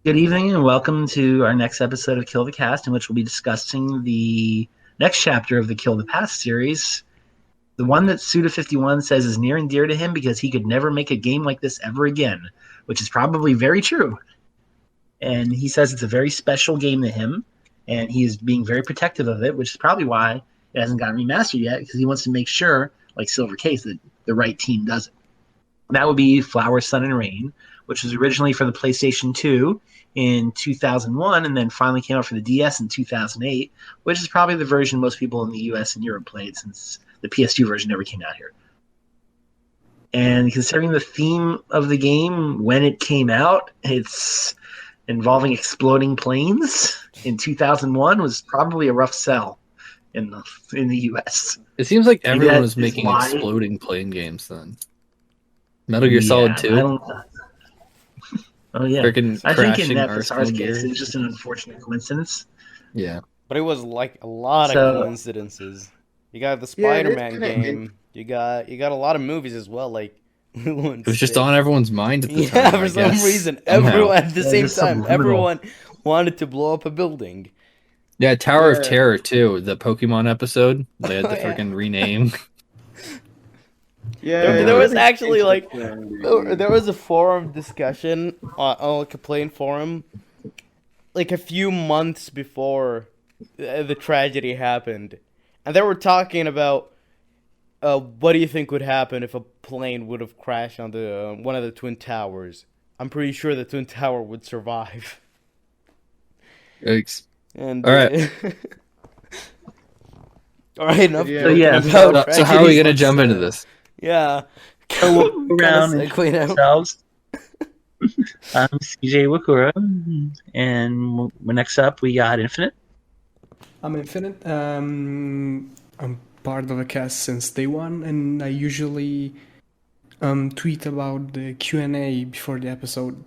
Good evening and welcome to our next episode of Kill the Cast, in which we'll be discussing the next chapter of the Kill the Past series. The one that Suda51 says is near and dear to him because he could never make a game like this ever again, which is probably very true. And he says it's a very special game to him, and he is being very protective of it, which is probably why it hasn't gotten remastered yet, because he wants to make sure, like Silver Case, that the right team does it. That would be Flower, Sun, and Rain, which was originally for the PlayStation 2 in 2001 and then finally came out for the DS in 2008, which is probably the version most people in the US and Europe played since the PS2 version never came out here. And considering the theme of the game when it came out, it's involving exploding planes in 2001 was probably a rough sell in the US. It seems like everyone was making exploding plane games then. Metal Gear Solid 2. Oh yeah, freaking I think in F.S.R's case it was just an unfortunate coincidence. Yeah, but it was like a lot of coincidences. You got the Spider-Man game. You got a lot of movies as well. Like it was just on everyone's mind at the time. Yeah, for some reason, everyone at the same time, everyone wanted to blow up a building. Yeah, Tower of Terror too. The Pokemon episode. They had to freaking rename. Yeah, there was actually there was a forum discussion on like a plane forum, like a few months before the tragedy happened, and they were talking about what do you think would happen if a plane would have crashed on the one of the Twin Towers. I'm pretty sure the Twin Tower would survive. Yikes! And all right. All right, enough. So how are we gonna jump into this? Yeah. Go around and clean ourselves. I'm CJ Wakura, and next up we got Infinite. I'm Infinite. I'm part of a cast since day one, and I usually tweet about the Q&A before the episode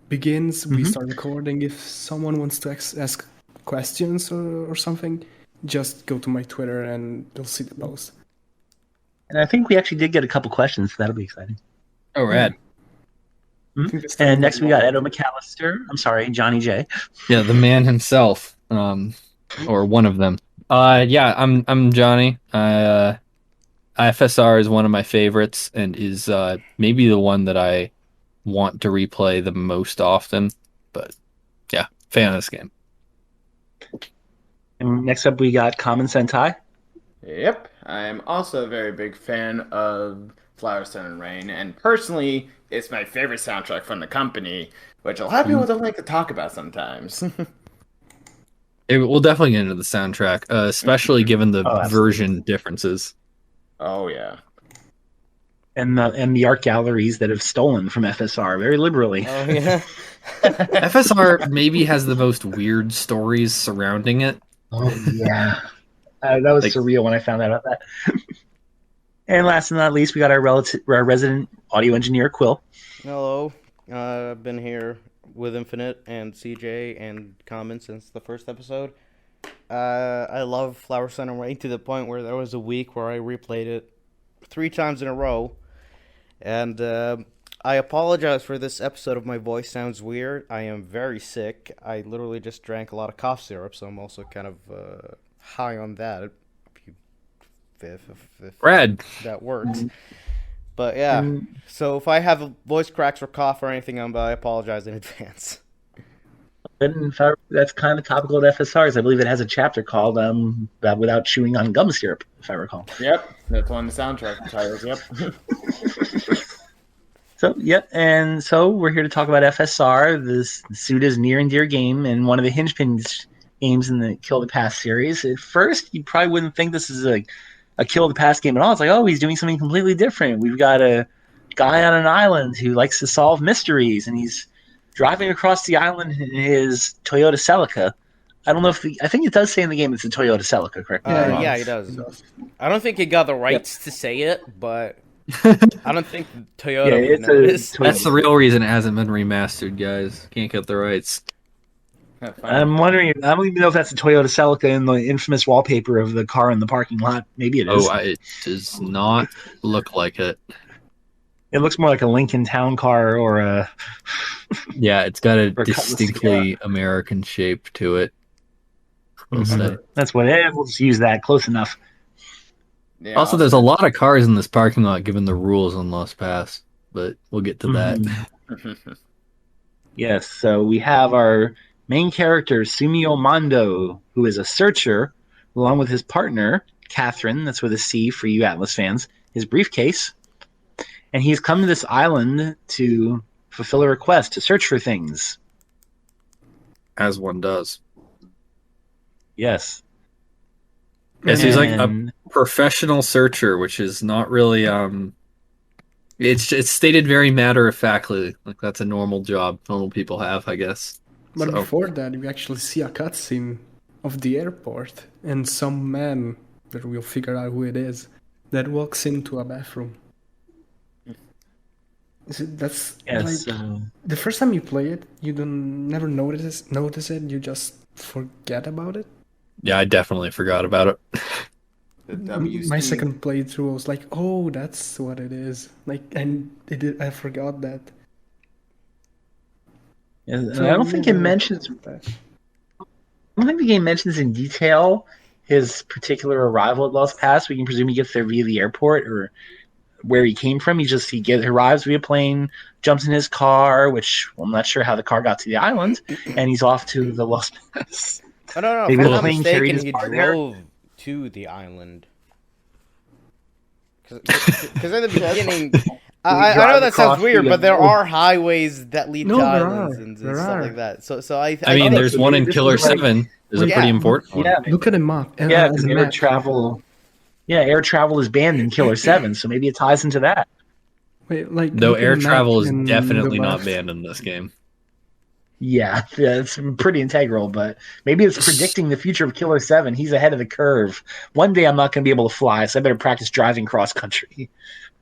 begins. We start recording. If someone wants to ask questions or something, just go to my Twitter and you'll see the post. And I think we actually did get a couple questions, so that'll be exciting. Oh, rad. And next we got Edo McAllister. I'm sorry, JohnnyJ. Yeah, the man himself, or one of them. Yeah, I'm Johnny. F.S.R is one of my favorites and is maybe the one that I want to replay the most often. But yeah, fan of this game. And next up we got KamenSentai. Yep, I'm also a very big fan of Flower, Sun, and Rain, and personally, it's my favorite soundtrack from the company, which a lot of people don't like to talk about sometimes. We'll definitely get into the soundtrack, especially given the version differences. Oh, yeah. And the art galleries that have stolen from FSR very liberally. Oh, yeah. FSR maybe has the most weird stories surrounding it. Oh, yeah. That was surreal when I found out about that. And last but not least, we got our resident audio engineer, Quill. Hello. I've been here with Infinite and CJ and Kamen since the first episode. I love Flower, Sun, and Rain to the point where there was a week where I replayed it 3 times in a row. And I apologize for this episode if my voice sounds weird. I am very sick. I literally just drank a lot of cough syrup, so I'm also kind of high on that. If Red. That works. But yeah, so if I have voice cracks or cough or anything, I apologize in advance. And that's kind of topical at FSRs. I believe it has a chapter called Without Chewing on Gum Syrup, if I recall. Yep, that's one of the soundtrack titles, yep. So we're here to talk about FSR, this Suda's near and dear game, and one of the Hinge games in the Kill the Past series. At first, you probably wouldn't think this is a Kill the Past game at all. It's like, oh, he's doing something completely different. We've got a guy on an island who likes to solve mysteries, and he's driving across the island in his Toyota Celica. I don't know if I think it does say in the game it's a Toyota Celica, correct? Yeah, he does. I don't think he got the rights to say it, but I don't think Toyota would notice. That's the real reason it hasn't been remastered, guys. Can't get the rights. I'm wondering, I don't even know if that's a Toyota Celica in the infamous wallpaper of the car in the parking lot. Maybe it is. Oh, it does not look like it. It looks more like a Lincoln Town Car or a Yeah, it's got a Or Cutlass distinctly American shape to it. I'll say. That's what it. We'll just use that. Close enough. Yeah, Also, there's a lot of cars in this parking lot given the rules on Lost Pass, but we'll get to that. Yes, so we have our main character, Sumio Mondo, who is a searcher, along with his partner, Catherine, that's with a C for you Atlas fans, his Briefcase. And he's come to this island to fulfill a request, to search for things. As one does. Yes. Yes, he's like a professional searcher, which is not really it's stated very matter of factly, like that's a normal job normal people have, I guess. But before that, we actually see a cutscene of the airport and some man that we'll figure out who it is that walks into a bathroom. That's yes, like the first time you play it, you never notice it. You just forget about it. Yeah, I definitely forgot about it. My second playthrough, I was like, "Oh, that's what it is." Like, and I forgot that. Yeah, so I don't think it mentions. I don't think the game mentions in detail his particular arrival at Lost Pass. We can presume he gets there via the airport or where he came from. He arrives via plane, jumps in his car, which I'm not sure how the car got to the island, and he's off to the Lost Pass. I don't know. Maybe If I'm the not plane carried mistaken, his he partner. drove to the island. Because in the beginning, I know that sounds weird, but there are highways that lead to islands and stuff like that. So I mean, think there's one in Killer 7. Is a pretty important one. Yeah, Look at the map. yeah, because air travel. Yeah, air travel is banned in Killer 7, so maybe it ties into that. Wait, like Though look at air the map travel is in definitely the not left. banned in this game. Yeah, it's pretty integral, but maybe it's predicting the future of Killer 7. He's ahead of the curve. One day I'm not going to be able to fly, so I better practice driving cross country.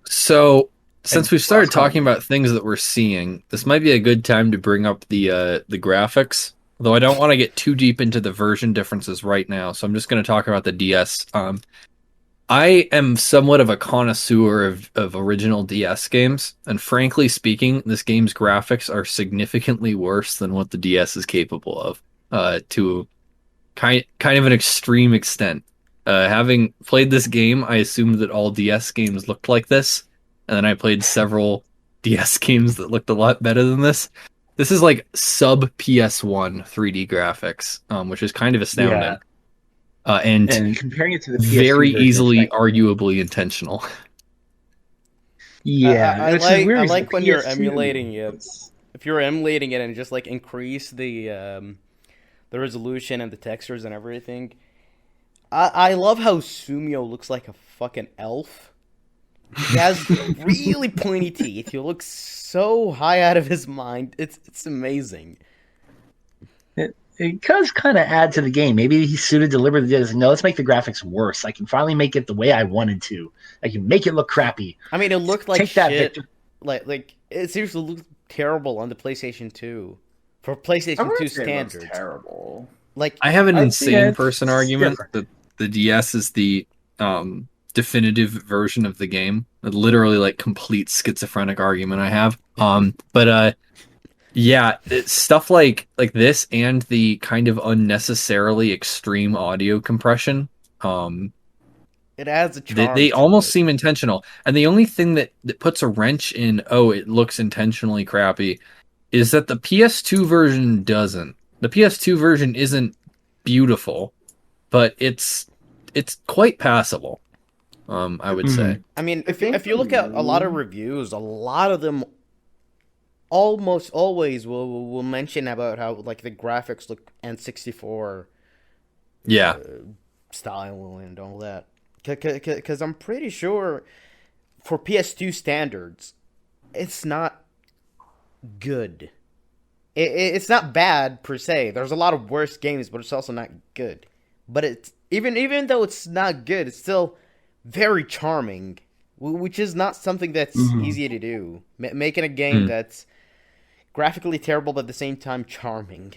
So, since we've started talking about things that we're seeing, this might be a good time to bring up the graphics. Though I don't want to get too deep into the version differences right now, so I'm just going to talk about the DS. I am somewhat of a connoisseur of original DS games, and frankly speaking, this game's graphics are significantly worse than what the DS is capable of, to kind of an extreme extent. Having played this game, I assumed that all DS games looked like this, and then I played several DS games that looked a lot better than this. This is like sub PS1 3D graphics, which is kind of astounding. Yeah. And comparing it to the PS2 very version, easily, it's like- arguably intentional. Yeah, I which is weird, like because when the you're PS2 emulating it. If you're emulating it and just like increase the resolution and the textures and everything. I love how Sumio looks like a fucking elf. He has really pointy teeth. He looks so high out of his mind. It's amazing. It does kind of add to the game. Maybe he Suda deliberately did this. No, let's make the graphics worse. I can finally make it the way I wanted to. I can make it look crappy. I mean, it looked like Take that, shit. Victor. Like it seriously looked terrible on the PlayStation 2 for PlayStation 2 standards. Terrible. Like I have an I'd say insane it's person argument different. that the DS is the definitive version of the game. A literally like complete schizophrenic argument I have. Yeah, stuff like this and the kind of unnecessarily extreme audio compression. it adds a charm. They to almost it. seem intentional. And the only thing that puts a wrench in, it looks intentionally crappy, is that the PS2 version doesn't. The PS2 version isn't beautiful, but it's quite passable. I would say. I mean, if you look at a lot of reviews, a lot of them almost always will mention about how like the graphics look N64 Yeah. style and all that. Because I'm pretty sure for PS2 standards, it's not good. It's not bad per se. There's a lot of worse games, but it's also not good. But it's even though it's not good, it's still very charming, which is not something that's easy to do. Making a game that's graphically terrible but at the same time charming.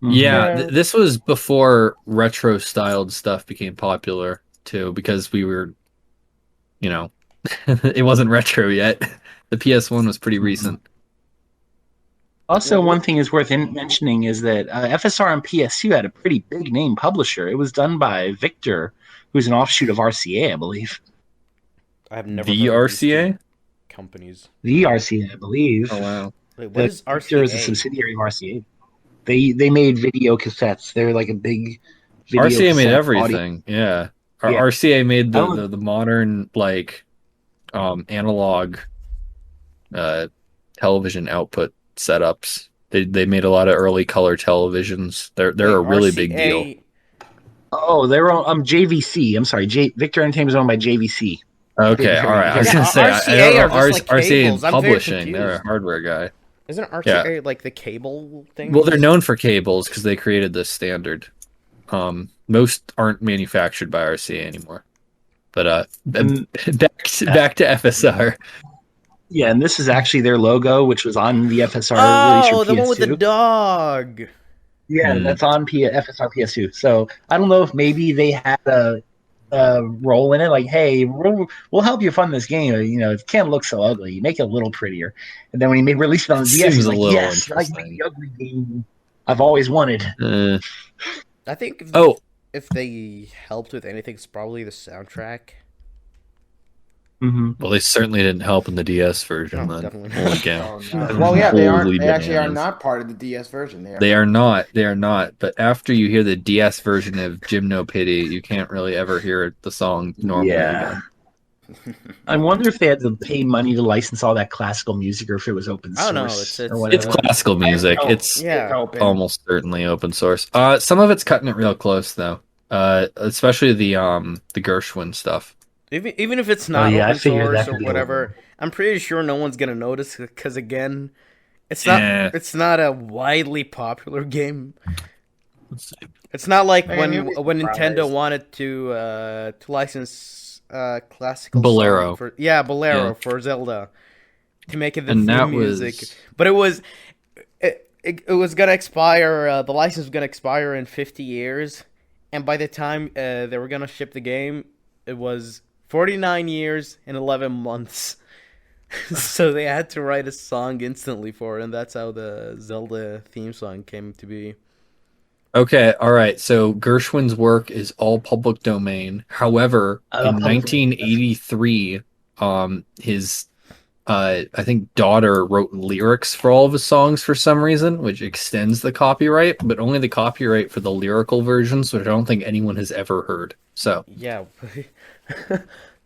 Yeah, this was before retro styled stuff became popular too, because we were, It wasn't retro yet. The PS1 was pretty recent. Also, one thing is worth mentioning is that FSR on PS2 had a pretty big name publisher. It was done by Victor, who's an offshoot of RCA, I believe. I've never The heard of these two RCA? companies. The RCA, I believe. Oh wow. Wait, what is Victor is a RCA? subsidiary of RCA. They made video cassettes. They're like a big video RCA made cassette everything. Yeah. Yeah. RCA made I don't- the modern like analog television output setups. They made a lot of early color televisions. They're a really big deal. Oh, they're on JVC. I'm sorry, Victor Entertainment is owned by JVC. Okay, all right. I was Yeah, gonna say RCA I are know just like RCA in cables. I'm very publishing. They're a confused. hardware guy. Isn't RCA like the cable thing? Well, they're known for cables because they created this standard. Most aren't manufactured by RCA anymore. But back to FSR. Yeah, and this is actually their logo, which was on the FSR release Oh, for the one with the PS2. dog. Yeah, that's on FSR PS2. So I don't know if maybe they had a role in it, like, hey, we'll help you fund this game. You know, it can't look so ugly. Make it a little prettier. And then when he released it on the DS, Seems he's a like, little yes, I can make the ugly game I've always wanted. I think if they helped with anything, it's probably the soundtrack. Mm-hmm. Well, they certainly didn't help in the DS version. No, then. definitely Holy not. cow. Oh, no. Well, yeah, they aren't. Holy They actually are bananas. not part of the DS version. They are not. They are not. But after you hear the DS version of Jim No Pity, you can't really ever hear the song normally Yeah. again. I wonder if they had to pay money to license all that classical music, or if it was open source. I don't know. It's or whatever. It's classical music. It's Yeah. open. almost certainly open source. Some of it's cutting it real close though. Especially the Gershwin stuff. Even if it's not I open figured that source or could be whatever, I'm pretty sure no one's gonna notice because again, it's not Yeah. it's not a widely popular game. It's not like Man, when you'd be Nintendo surprised. wanted to license classical Bolero. song for Bolero Yeah. for Zelda to make it the And theme that music, was but it was gonna expire. The license was gonna expire in 50 years, and by the time they were gonna ship the game, it was 49 years and 11 months. So they had to write a song instantly for it, and that's how the Zelda theme song came to be. Okay, all right. So Gershwin's work is all public domain. However, in 1983, his I think daughter wrote lyrics for all of his songs for some reason, which extends the copyright, but only the copyright for the lyrical versions, which I don't think anyone has ever heard. So Yeah.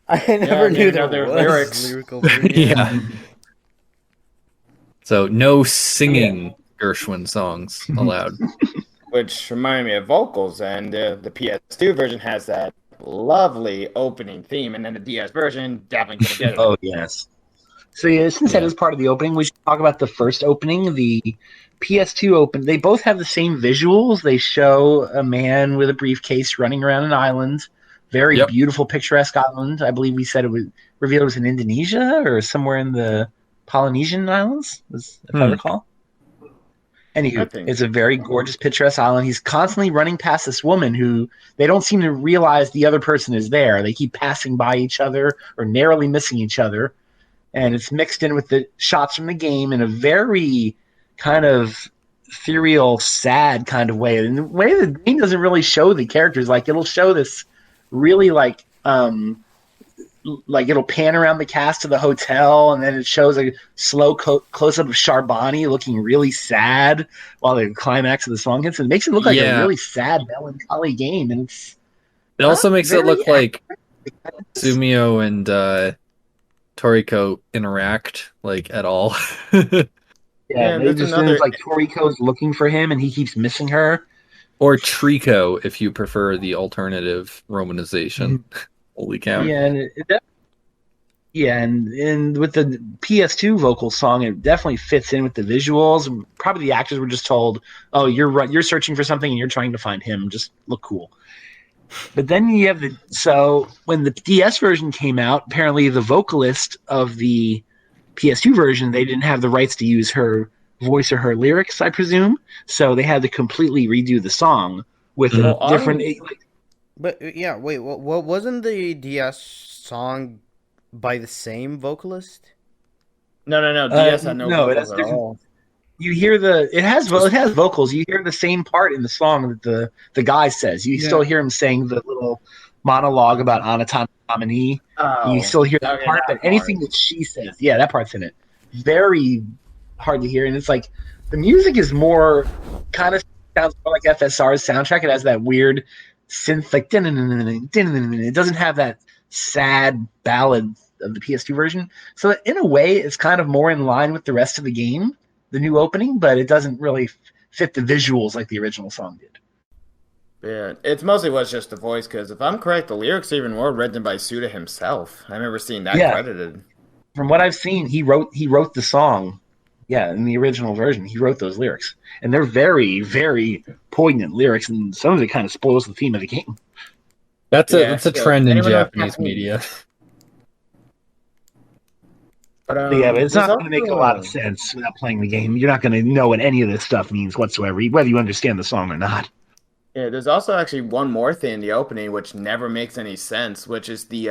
I never knew there there was were lyrics. lyrical version. yeah. So no singing Gershwin songs allowed. Which reminded me of vocals, and the PS2 version has that lovely opening theme, and then the DS version definitely gonna get it. Oh, yes. So, yeah, since that is part of the opening, we should talk about the first opening, the PS2 open. They both have the same visuals. They show a man with a briefcase running around an island. Very beautiful, picturesque island. I believe we said it was revealed it was in Indonesia or somewhere in the Polynesian Islands, if I recall. Anywho, it's a very gorgeous, picturesque island. He's constantly running past this woman who they don't seem to realize the other person is there. They keep passing by each other or narrowly missing each other. And it's mixed in with the shots from the game in a very kind of ethereal, sad kind of way. And the way the game doesn't really show the characters, like it'll show this really like it'll pan around the cast of the hotel, and then it shows a slow close up of Charbonny looking really sad while the climax of the song hits. It makes it look like a really sad, melancholy game, and it also makes it look like Sumio and Toriko interact like at all. Yeah, it just seems like Toriko's looking for him, and he keeps missing her. Or Trico, if you prefer the alternative romanization. Holy cow! Yeah, and with the PS2 vocal song, it definitely fits in with the visuals. Probably the actors were just told, "Oh, you're searching for something, and you're trying to find him. Just look cool." But then you have when the DS version came out, apparently the vocalist of the PS2 version, they didn't have the rights to use her voice or her lyrics, I presume. So they had to completely redo the song with a different. But yeah, wait, what wasn't the DS song by the same vocalist? No. DS had no No, it vocals has at different. all. You hear it has vocals. You hear the same part in the song that the guy says. You still hear him saying the little monologue about Anatomy. You Oh, still hear that okay, part, but that part. anything that she says, yeah, that part's in it. Very hard to hear, and it's like the music is more kind of sounds more like FSR's soundtrack. It has that weird synth like it doesn't have that sad ballad of the PS2 version. So in a way, it's kind of more in line with the rest of the game, the new opening, but it doesn't really fit the visuals like the original song did. Yeah, it's mostly was just the voice, because if I'm correct, the lyrics even were written by Suda himself. I remember seeing that credited. From what I've seen, he wrote the song. Yeah, in the original version, he wrote those lyrics, and they're very, very poignant lyrics, and some of it kind of spoils the theme of the game. That's a trend in Japanese media. But, Yeah, but it's not there's going to make a lot of sense without playing the game. You're not going to know what any of this stuff means whatsoever, whether you understand the song or not. Yeah, there's also actually one more thing in the opening which never makes any sense, which is the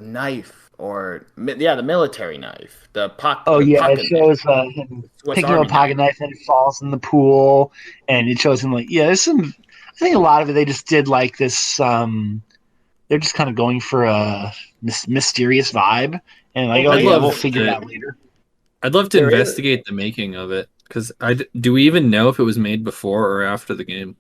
knife, or the military knife, the pocket. Oh yeah, pocket it shows him picking up a pocket knife and it falls in the pool, and it shows him like there's some. I think a lot of it they just did like this. They're just kind of going for a mysterious vibe, and like we'll figure it out later. I'd love to investigate the making of it, because do we even know if it was made before or after the game?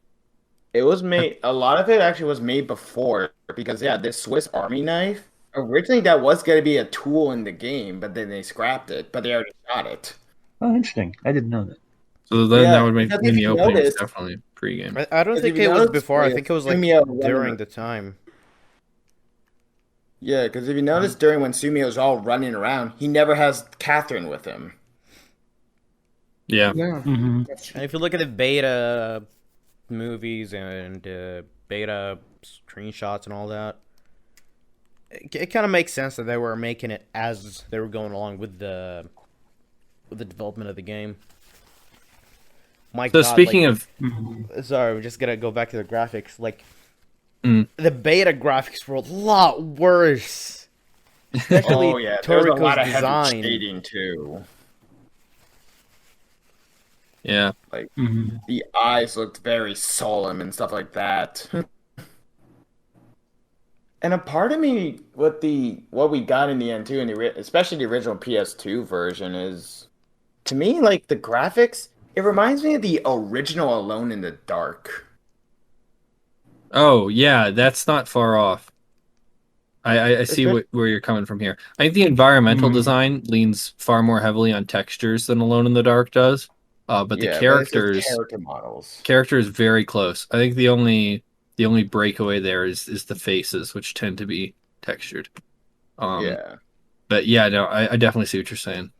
It was made. A lot of it actually was made before, because this Swiss Army knife, originally that was going to be a tool in the game, but then they scrapped it. But they already shot it. Oh, interesting! I didn't know that. So then that would make the opening is definitely pre-game. I don't think it was before. I think it was like during the time. Yeah, because if you notice, during when Sumio's all running around, he never has Catherine with him. Yeah. Mm-hmm. And if you look at the beta movies and beta screenshots and all that, it kind of makes sense that they were making it as they were going along with the development of the game. Speaking of, sorry, we're just gonna go back to the graphics. Like, the beta graphics were a lot worse. Especially there's a lot of design. Heavy shading too. Yeah, like the eyes looked very solemn and stuff like that. And a part of me, what we got in the end too, especially the original PS2 version, is, to me, like the graphics, it reminds me of the original Alone in the Dark. Oh yeah, that's not far off. I see where you're coming from here. I think the environmental design leans far more heavily on textures than Alone in the Dark does. But the character models. Character is very close. I think the only breakaway there is the faces, which tend to be textured. But yeah, no, I definitely see what you're saying.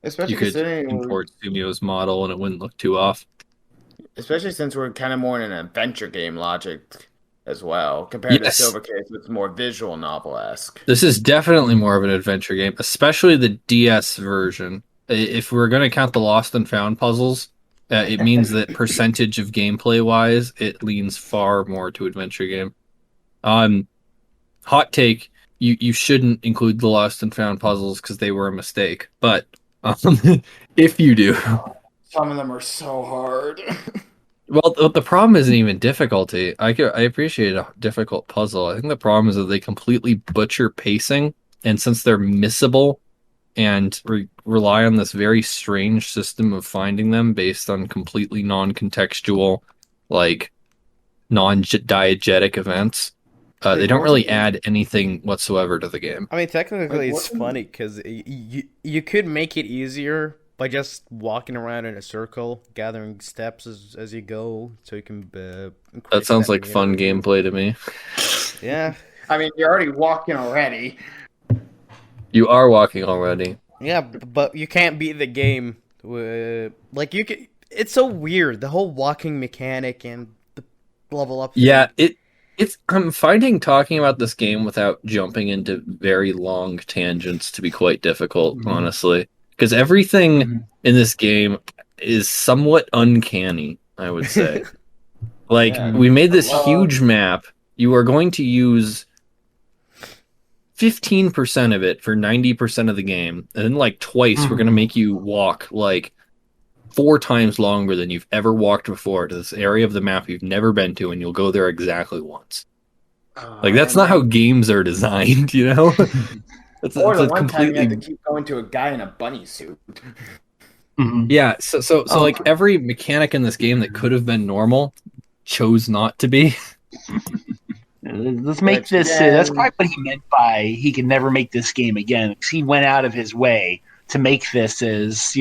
Especially you could import Sumio's model and it wouldn't look too off. Especially since we're kind of more in an adventure game logic as well, compared to Silver Case, it's more visual novel-esque. This is definitely more of an adventure game, especially the DS version. If we're going to count the lost and found puzzles, it means that percentage of gameplay-wise, it leans far more to adventure game. Hot take, you shouldn't include the lost and found puzzles because they were a mistake. But if you do... Some of them are so hard. Well, the problem isn't even difficulty. I appreciate a difficult puzzle. I think the problem is that they completely butcher pacing, and since they're missable and rely on this very strange system of finding them based on completely non-contextual, like non-diegetic events, they don't really add anything whatsoever to the game. I mean, technically, it's funny because you could make it easier by just walking around in a circle, gathering steps as you go, so you can... that sounds like fun gameplay to me. Yeah. I mean, you're already walking already. You are walking already. Yeah, but you can't beat the game. Like, you can... It's so weird, the whole walking mechanic and the level up thing. Yeah, I'm finding talking about this game without jumping into very long tangents to be quite difficult, honestly. Because everything in this game is somewhat uncanny, I would say. We made this huge map. You are going to use 15% of it for 90% of the game, and then like twice we're gonna make you walk like 4 times longer than you've ever walked before to this area of the map you've never been to, and you'll go there exactly once. Like that's not how games are designed, you know? It's the one completely... time you have to keep going to a guy in a bunny suit. Yeah, so like every mechanic in this game that could have been normal chose not to be. Let's make this. That's probably what he meant by he could never make this game again. He went out of his way to make this as,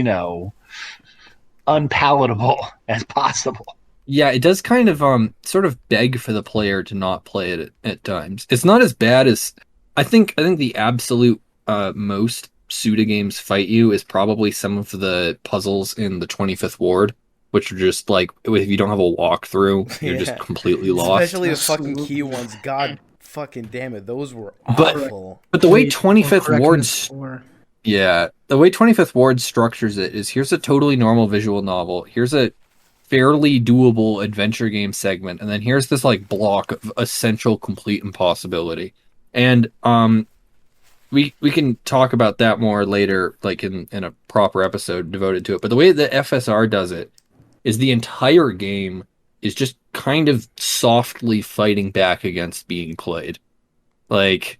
unpalatable as possible. Yeah, it does kind of sort of beg for the player to not play it at times. It's not as bad as I think the absolute most Suda games fight you is probably some of the puzzles in the 25th Ward, which are just like, if you don't have a walkthrough, you're just completely lost. Especially the fucking key ones. God fucking damn it, those were awful. But the way 25th Ward... Yeah, the way 25th Ward structures it is, here's a totally normal visual novel, here's a fairly doable adventure game segment, and then here's this like block of essential complete impossibility. And we can talk about that more later, like in a proper episode devoted to it. But the way that F.S.R. does it is the entire game is just kind of softly fighting back against being played. Like,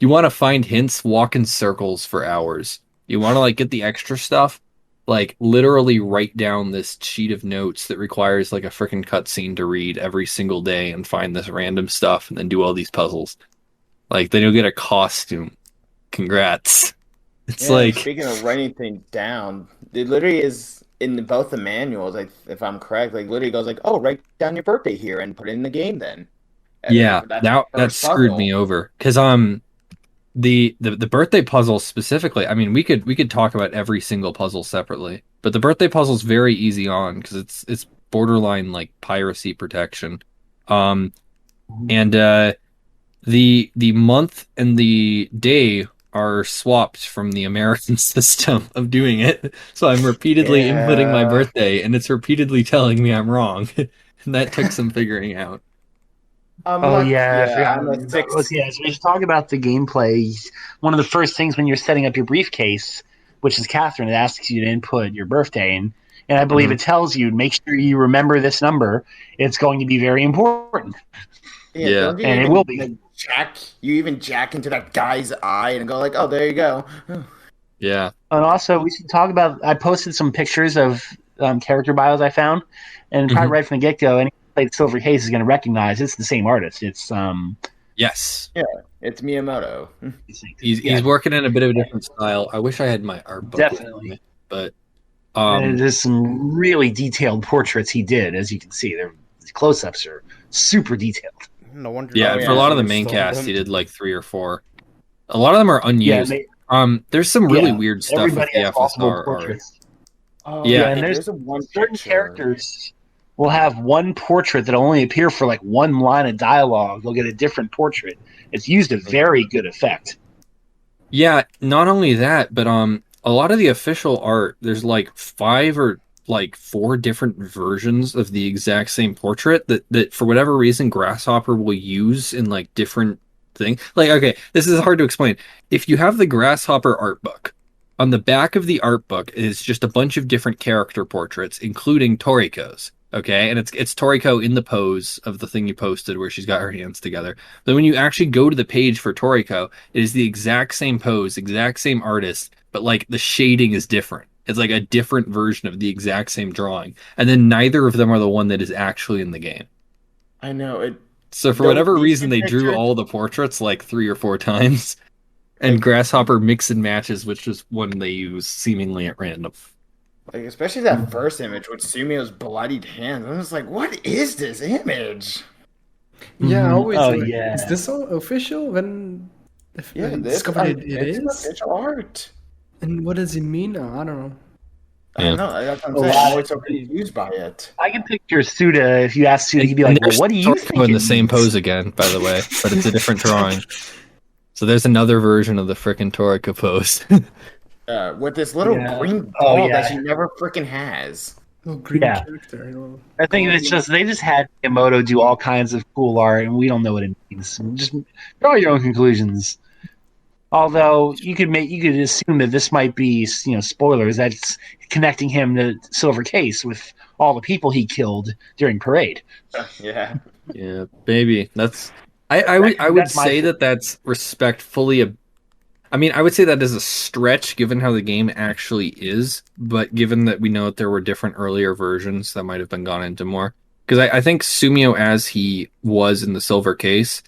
you want to find hints, walk in circles for hours. You want to like get the extra stuff, like literally write down this sheet of notes that requires like a freaking cutscene to read every single day and find this random stuff and then do all these puzzles. Like, then you'll get a costume. Congrats. It's like... Speaking of writing things down, it literally is in both the manuals, like, if I'm correct, like literally goes like, oh, write down your birthday here and put it in the game then. And yeah, that screwed me over. Because the birthday puzzle specifically, I mean, we could talk about every single puzzle separately, but the birthday puzzle's very easy on because it's borderline like piracy protection. And the month and the day are swapped from the American system of doing it. So I'm repeatedly inputting my birthday, and it's repeatedly telling me I'm wrong. And that took some figuring out. So we should talk about the gameplay. One of the first things when you're setting up your briefcase, which is Catherine, it asks you to input your birthday, and I believe it tells you, make sure you remember this number. It's going to be very important. Yeah. And it will be. You even jack into that guy's eye and go like, oh, there you go. Yeah. And also, we should talk about, I posted some pictures of character bios I found, and probably right from the get-go, anyone who played Silver Haze is going to recognize it's the same artist. It's yes. Yeah, it's Miyamoto. He's working in a bit of a different style. I wish I had my art book. Definitely. But there's some really detailed portraits he did, as you can see. The close-ups are super detailed. No wonder. Yeah, for a lot of the main cast, he did like 3 or 4. A lot of them are unused. There's some really weird stuff with the F.S.R. art. And there's certain characters will have one portrait that only appear for like one line of dialogue. They'll get a different portrait. It's used to very good effect. Yeah, not only that, but a lot of the official art, there's like 5 or like 4 different versions of the exact same portrait that for whatever reason Grasshopper will use in like different things. Like, okay, this is hard to explain. If you have the Grasshopper art book, on the back of the art book is just a bunch of different character portraits, including Toriko's. Okay, and it's Toriko in the pose of the thing you posted where she's got her hands together. But when you actually go to the page for Toriko, it is the exact same pose, exact same artist, but like the shading is different. It's like a different version of the exact same drawing. And then neither of them are the one that is actually in the game. I know it. So for whatever reason, they drew all the portraits like 3 or 4 times. And Grasshopper mix and matches, which is one they use seemingly at random. Like, especially that first image with Sumio's bloodied hands. I'm just like, what is this image? Yeah, I always yeah. Is this all official? When discovered it is official art. And what does it mean? I don't know. I don't know. That's what I'm saying. I'm always so confused by it. I can picture Suda. If you ask Suda, he'd be like, well, what do you think? In the same pose again, by the way, but it's a different drawing. So there's another version of the frickin' Toriko pose. With this little green ball that she never frickin' has. Oh, green character. I think it's just they just had Miyamoto do all kinds of cool art, and we don't know what it means. Just draw your own conclusions. Although you could assume that this might be, spoilers. That's connecting him to Silver Case with all the people he killed during Parade. Yeah. Yeah, maybe that's. I would That's my say that that's respectfully. I mean, I would say that is a stretch given how the game actually is, but given that we know that there were different earlier versions that might have been gone into more. Because I think Sumio, as he was in the Silver Case,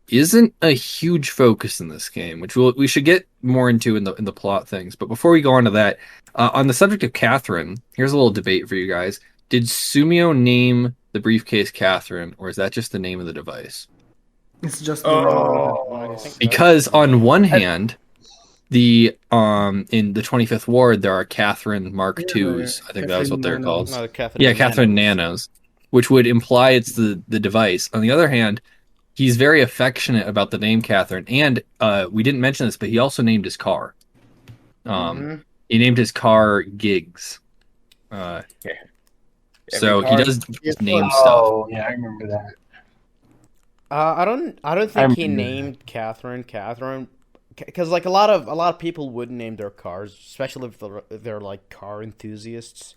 isn't a huge focus in this game, which we should get more into in the plot things. But before we go on to that, on the subject of Catherine, here's a little debate for you guys. Did Sumio name the briefcase Catherine, or is that just the name of the device? It's just Because on one hand, the in the 25th Ward there are Catherine Mark IIs. I think that was what they're called. No, Catherine Yeah, Catherine Nanos, which would imply it's the device. On the other hand, he's very affectionate about the name Catherine, and we didn't mention this, but he also named his car. He named his car Gigs. So he does name stuff. Oh, yeah, I remember that. I don't think he named Catherine, because like a lot of people would name their cars, especially if they're like car enthusiasts.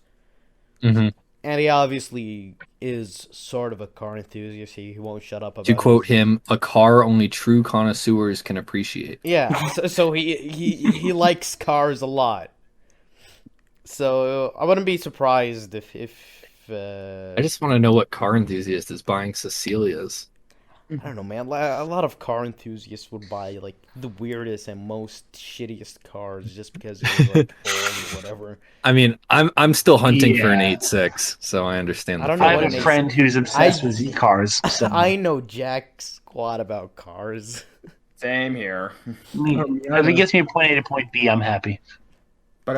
Mm-hmm. And he obviously is sort of a car enthusiast. He won't shut up about. To quote him, "A car only true connoisseurs can appreciate." Yeah, so he likes cars a lot. So I wouldn't be surprised if I just want to know what car enthusiast is buying Cecilia's. I don't know, man. A lot of car enthusiasts would buy like the weirdest and most shittiest cars just because it was like old or whatever. I mean, I'm still hunting for an 8.6, so I understand. I don't I know have a friend who's obsessed with Z cars. So. I know jack squat about cars. Same here. If it gets me point A to point B, I'm happy. But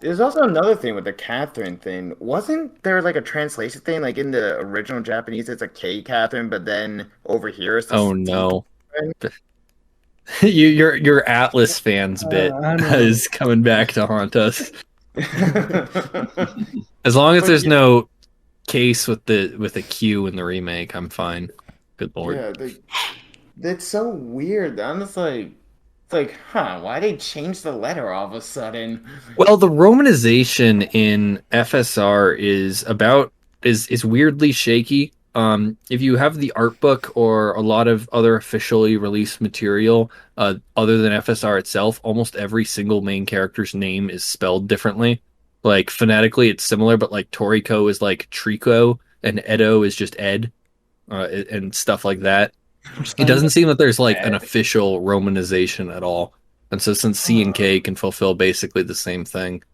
there's also another thing with the Catherine thing. Wasn't there like a translation thing? Like in the original Japanese, it's a K Catherine, but then over here it's a Oh C no! Catherine? your Atlas fans bit is coming back to haunt us. As long as there's no case with a Q in the remake, I'm fine. Good lord. Yeah, that's so weird. I'm just like, it's like, why they change the letter all of a sudden? Well, the romanization in FSR is weirdly shaky. If you have the art book or a lot of other officially released material, other than FSR itself, almost every single main character's name is spelled differently. Like phonetically, it's similar, but like Toriko is like Trico, and Edo is just Ed, and stuff like that. It doesn't seem that there's like an official romanization at all. And so since C and K can fulfill basically the same thing,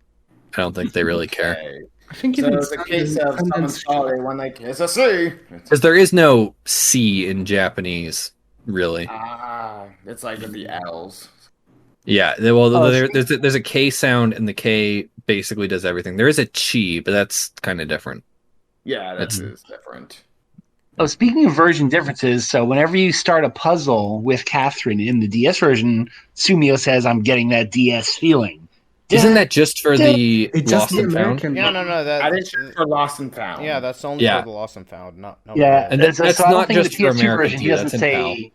I don't think they really care. I think So it's the case of someone's calling one like, it's a C. Because there is no C in Japanese, really. It's like the L's. Yeah, there's a K sound, and the K basically does everything. There is a chi, but that's kind of different. Yeah, that is different. Oh, speaking of version differences, so whenever you start a puzzle with Catherine in the DS version, Sumio says, "I'm getting that DS feeling." Isn't that just for the Lost and Found? Yeah, no, That is just for Lost and Found. Yeah, that's only for the Lost and Found. And that's not just for American version. He doesn't say.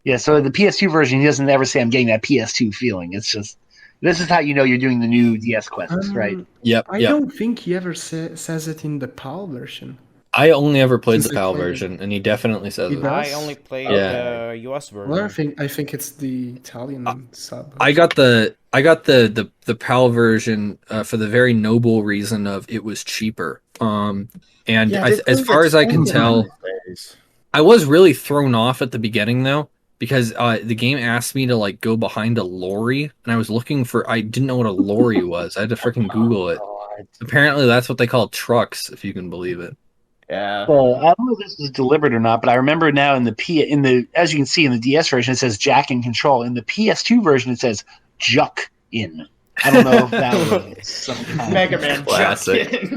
Yeah, so the PS2 version, he doesn't ever say, "I'm getting that PS2 feeling." It's just this is how you know you're doing the new DS quests, right? Yep. I don't think he ever says it in the PAL version. I only ever played the PAL version, and he definitely says it. I only played the US version. Well, I think it's the Italian sub. I got the PAL version for the very noble reason of it was cheaper. As far as I can tell, I was really thrown off at the beginning though, because the game asked me to like go behind a lorry, and I didn't know what a lorry was. I had to freaking Google it. Apparently, that's what they call trucks, if you can believe it. Yeah. Well, I don't know if this was deliberate or not, but I remember now in the as you can see in the DS version, it says jack in control. In the PS2 version, it says juck in. I don't know if that was some kind Mega Man classic.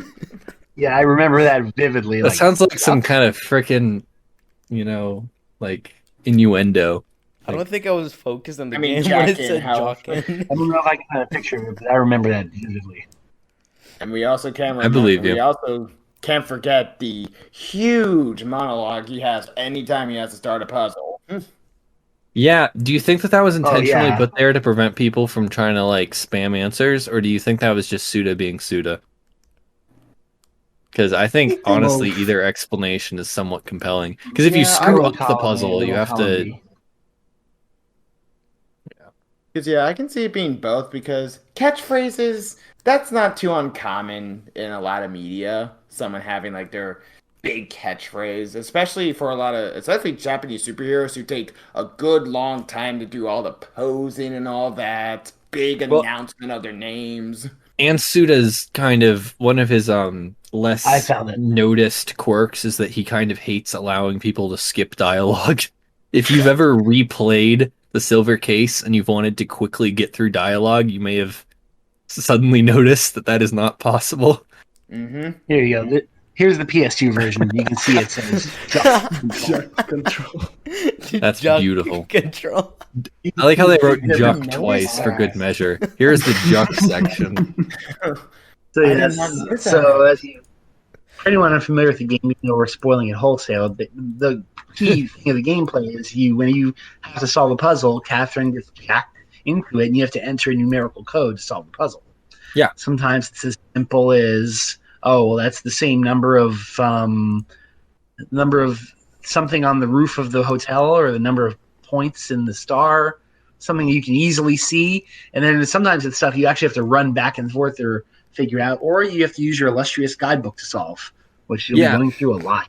Yeah, I remember that vividly. That sounds like some kind of freaking, like innuendo. I don't think I was focused on the game Jack when it in, said how- Jockin. I don't know if I can find a picture of it, but I remember that vividly. And we also can't I believe you. We also can't forget the huge monologue he has anytime he has to start a puzzle. Yeah, do you think that was intentionally yeah. put there to prevent people from trying to like spam answers, or do you think that was just Suda being Suda? Because I think honestly, Both. either explanation is somewhat compelling. Because if you Yeah, screw Little up the column A, puzzle, you little have column to. B. Because I can see it being both because catchphrases, that's not too uncommon in a lot of media. Someone having like their big catchphrase, especially for especially Japanese superheroes who take a good long time to do all the posing and all that, big Well, announcement of their names. And Suda's kind of one of his I less found it. noticed quirks is that he kind of hates allowing people to skip dialogue. If you've ever replayed the Silver Case and you've wanted to quickly get through dialogue, you may have suddenly noticed that is not possible. Mm-hmm. Here you go. Here's the PS2 version. You can see it says Jump control. That's Juck beautiful. Control. I like how they wrote Never Juck noticed twice for that. good measure. Here's the Juck section. So I did yes. not notice So that. as you, for anyone unfamiliar with the game, we're spoiling it wholesale. The key thing of the gameplay is when you have to solve a puzzle, Catherine gets jacked into it, and you have to enter a numerical code to solve the puzzle. Yeah. Sometimes it's as simple as, oh, well, that's the same number of something on the roof of the hotel, or the number of points in the star, something you can easily see. And then sometimes it's stuff you actually have to run back and forth or figure out, or you have to use your illustrious guidebook to solve, which you'll be going through a lot.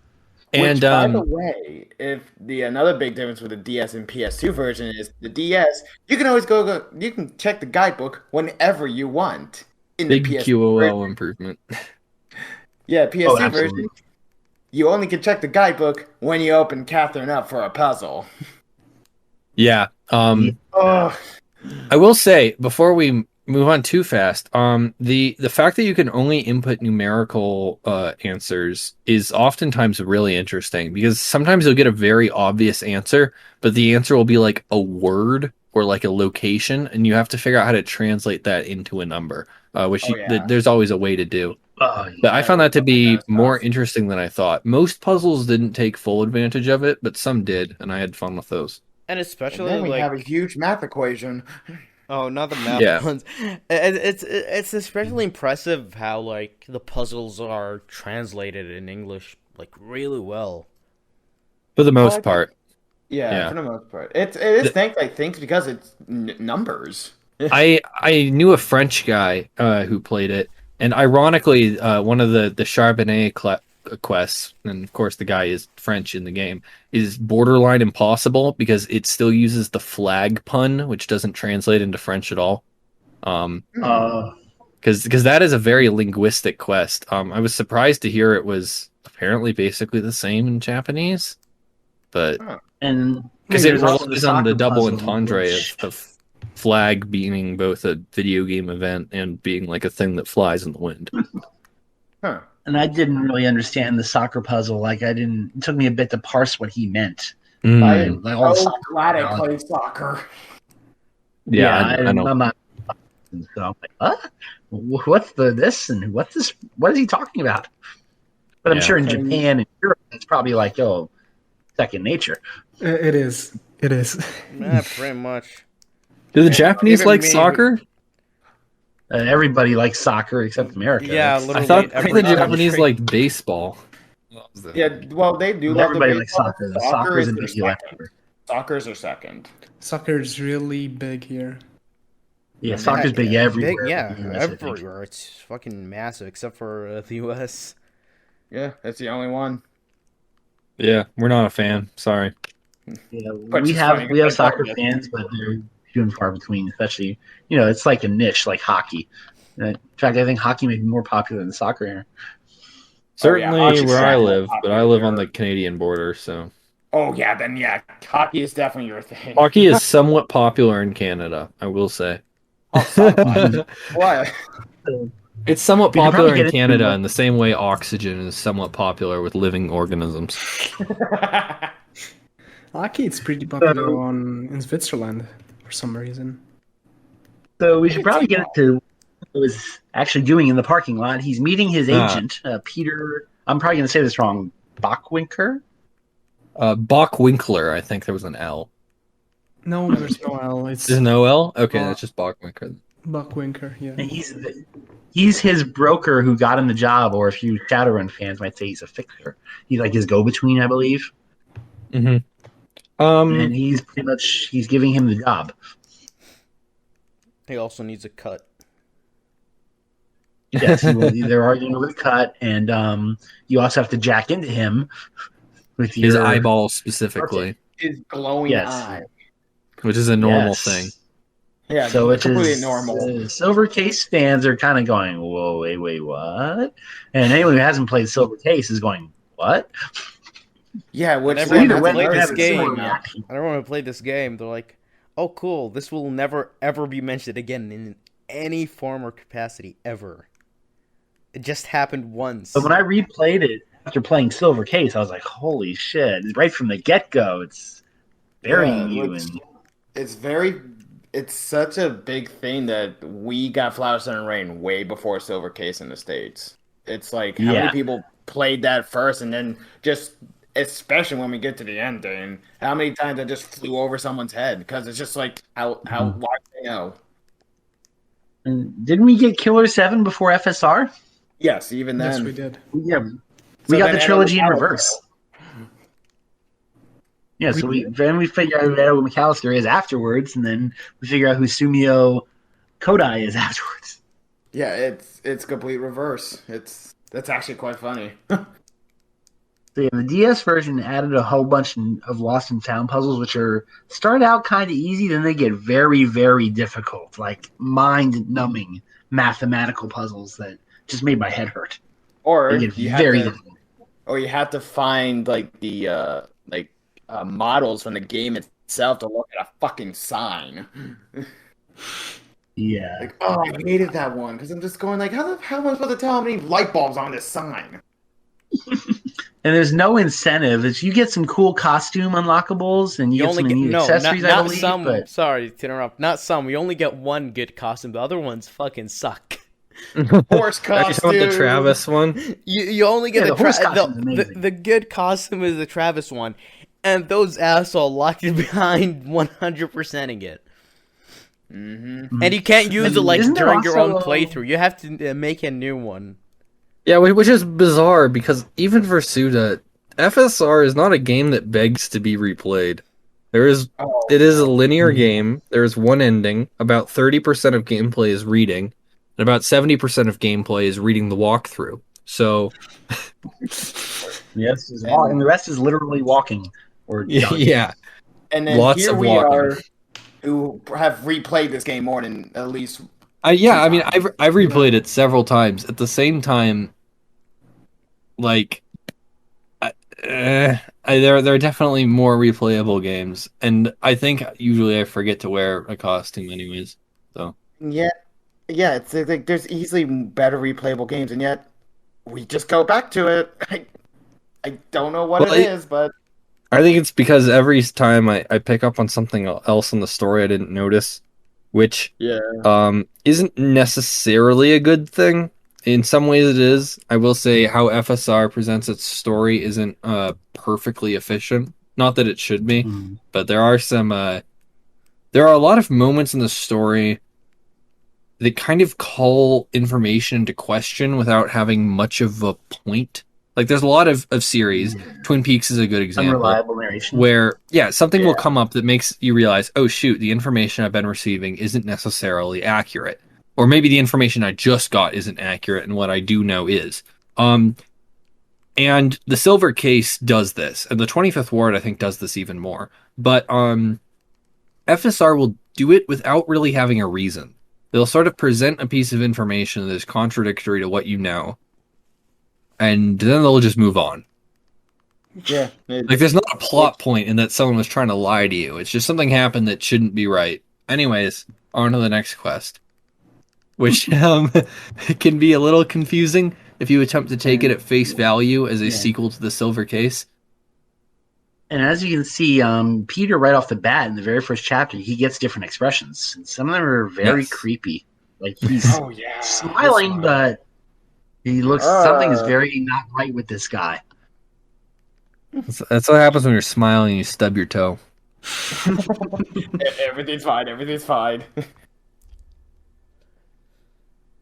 And Which, by the way, if another big difference with the DS and PS2 version is the DS, you can always you can check the guidebook whenever you want. In big the PS2 QOL version. improvement. Yeah, PS2 absolutely. version, you only can check the guidebook when you open Catherine up for a puzzle. Yeah. Oh, I will say before we move on too fast, the fact that you can only input numerical answers is oftentimes really interesting because sometimes you'll get a very obvious answer, but the answer will be like a word or like a location, and you have to figure out how to translate that into a number, which there's always a way to do. But I found that to be more interesting than I thought. Most puzzles didn't take full advantage of it, but some did, and I had fun with those. And and especially then we like have a huge math equation. oh, not the math Yeah. ones. It's especially impressive how like the puzzles are translated in English like really well. For the I most like part. Yeah, Yeah. for the most part. It is thanks because it's numbers. I knew a French guy who played it, and ironically, one of the Charbonnet quests, and of course the guy is French in the game, is borderline impossible because it still uses the flag pun, which doesn't translate into French at all. Because that is a very linguistic quest. I was surprised to hear it was apparently basically the same in Japanese, but And because it there's also relies on the soccer double puzzle, entendre which- of flag being both a video game event and being like a thing that flies in the wind. Huh. And I didn't really understand the soccer puzzle. It took me a bit to parse what he meant. I am Like all the so soccer glad I analogy. played soccer. I know. I'm not. So I'm like, what? What's this and what's this? What is he talking about? But I'm Yeah. sure in Japan and Europe, it's probably like, second nature. It is. It is. Yeah, pretty much. Do the Japanese Even like me- soccer? Everybody likes soccer except America. Yeah, That's- literally. I thought every the other Japanese country. liked baseball. Yeah, well, they do Well, love everybody the likes baseball. soccer. The soccer's a their big deal second. everywhere. Soccer's are second. Soccer is really big here. Yeah, soccer's big everywhere. Yeah, in the US, I think. everywhere. It's fucking massive, except for the U.S. Yeah, that's the only one. Yeah, we're not a fan. Sorry. Yeah, But we it's have funny, it's soccer like- fans, but they're few and far between. Especially, it's like a niche, like hockey. In fact, I think hockey may be more popular than soccer here. Certainly hockey's where I definitely live, but I live on popular. the Canadian border, so Oh yeah, then yeah, hockey is definitely your thing. hockey is somewhat popular in Canada, I will say. What? It's somewhat We could popular probably in get Canada into- in the same way oxygen is somewhat popular with living organisms. Hockey, it's pretty popular in Switzerland for some reason. So we should probably get into what he was actually doing in the parking lot. He's meeting his agent, Peter. I'm probably going to say this wrong. Bockwinker. Bachwinkler, I think there was an L. No, there's no L. It's There's no L? Okay, that's just Bachwinker. Buckwinker, yeah. And he's his broker who got him the job, or if you Shadowrun fans might say he's a fixer. He's like his go-between, I believe. Mm-hmm. And he's pretty much he's giving him the job. He also needs a cut. Yes, they're arguing over the cut, and you also have to jack into him with his your eyeballs specifically, His glowing eye. which is a normal thing. Yeah, so it's completely normal. Silver Case fans are kind of going, "Whoa, wait, what?" And anyone who hasn't played Silver Case is going, "What?" Yeah, everyone who played this have a game. similar reaction. Everyone who played this game, they're like, "Oh, cool! This will never ever be mentioned again in any form or capacity ever." It just happened once. But when I replayed it after playing Silver Case, I was like, "Holy shit!" Right from the get-go, it's burying you. It's such a big thing that we got Flower, Sun, and Rain way before Silver Case in the States. It's like how many people played that first, and then just, especially when we get to the ending, how many times I just flew over someone's head because it's just like how why do they know? And didn't we get Killer 7 before FSR? Yes, even then. Yes, we did. Yeah, we got the trilogy in reverse. Yeah, so we figure out who Edo McAllister is afterwards, and then we figure out who Sumio Kodai is afterwards. Yeah, it's complete reverse. That's actually quite funny. So yeah, the DS version added a whole bunch of Lost and Found puzzles, which start out kind of easy, then they get very, very difficult, like mind-numbing mathematical puzzles that just made my head hurt. Or they get very difficult. Or you have to find like the models from the game itself to look at a fucking sign. Yeah. Like, oh, I hated that one because I'm just going like, how am I supposed to tell how many light bulbs on this sign? And there's no incentive. It's you get some cool costume unlockables and you get some neat accessories, I believe. But... Sorry to interrupt. Not some. We only get one good costume. The other ones fucking suck. Horse costume. The Travis one? You only get the good costume is the Travis one. And those assholes locked it behind 100%ing it. Mm-hmm. And you can't use it like during your own playthrough. You have to make a new one. Yeah, which is bizarre because even for Suda, F.S.R. is not a game that begs to be replayed. It is a linear game. There is one ending. About 30% of gameplay is reading, and about 70% of gameplay is reading the walkthrough. So, yes, and the rest is literally walking. Yeah, and then lots here of we walking. are, who have replayed this game more than at least. I mean, I've replayed it several times. At the same time, like, there are definitely more replayable games, and I think usually I forget to wear a costume anyways. So yeah, it's like there's easily better replayable games, and yet we just go back to it. I don't know what it is, but I think it's because every time I pick up on something else in the story I didn't notice, which isn't necessarily a good thing. In some ways it is. I will say how F.S.R. presents its story isn't perfectly efficient. Not that it should be, but there are a lot of moments in the story that kind of call information into question without having much of a point. Like, there's a lot of series. Twin Peaks is a good example. Unreliable narration. Where, something will come up that makes you realize, oh, shoot, the information I've been receiving isn't necessarily accurate. Or maybe the information I just got isn't accurate, and what I do know is. And the Silver Case does this. And the 25th Ward, I think, does this even more. But F.S.R. will do it without really having a reason. They'll sort of present a piece of information that is contradictory to what you know. And then they'll just move on. Yeah. Like, there's not a plot point in that someone was trying to lie to you. It's just something happened that shouldn't be right. Anyways, on to the next quest. Which can be a little confusing if you attempt to take it at face value as a sequel to the Silver Case. And as you can see, Peter, right off the bat, in the very first chapter, he gets different expressions. And some of them are very creepy. Like, he's smiling, but he looks, something is very not right with this guy. That's what happens when you're smiling and you stub your toe. Everything's fine. Everything's fine.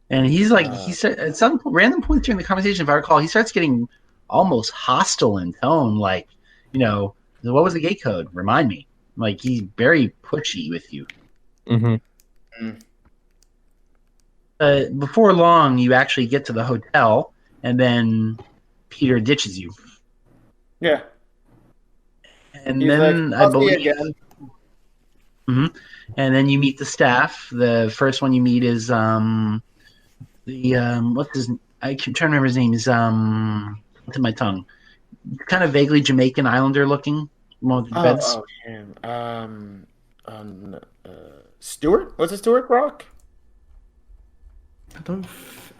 And he's like, at some random point during the conversation, if I recall, he starts getting almost hostile in tone. Like, what was the gate code? Remind me. Like, he's very pushy with you. Mm-hmm. Before long, you actually get to the hotel, and then Peter ditches you. Yeah. And He's then like, I "I'll see you believe, again." and then you meet the staff. The first one you meet is what's his? I keep trying to remember his name. Is to my tongue. Kind of vaguely Jamaican Islander looking. One with the dreads. Oh, him. Stuart? Was it Stuart Brock? I don't.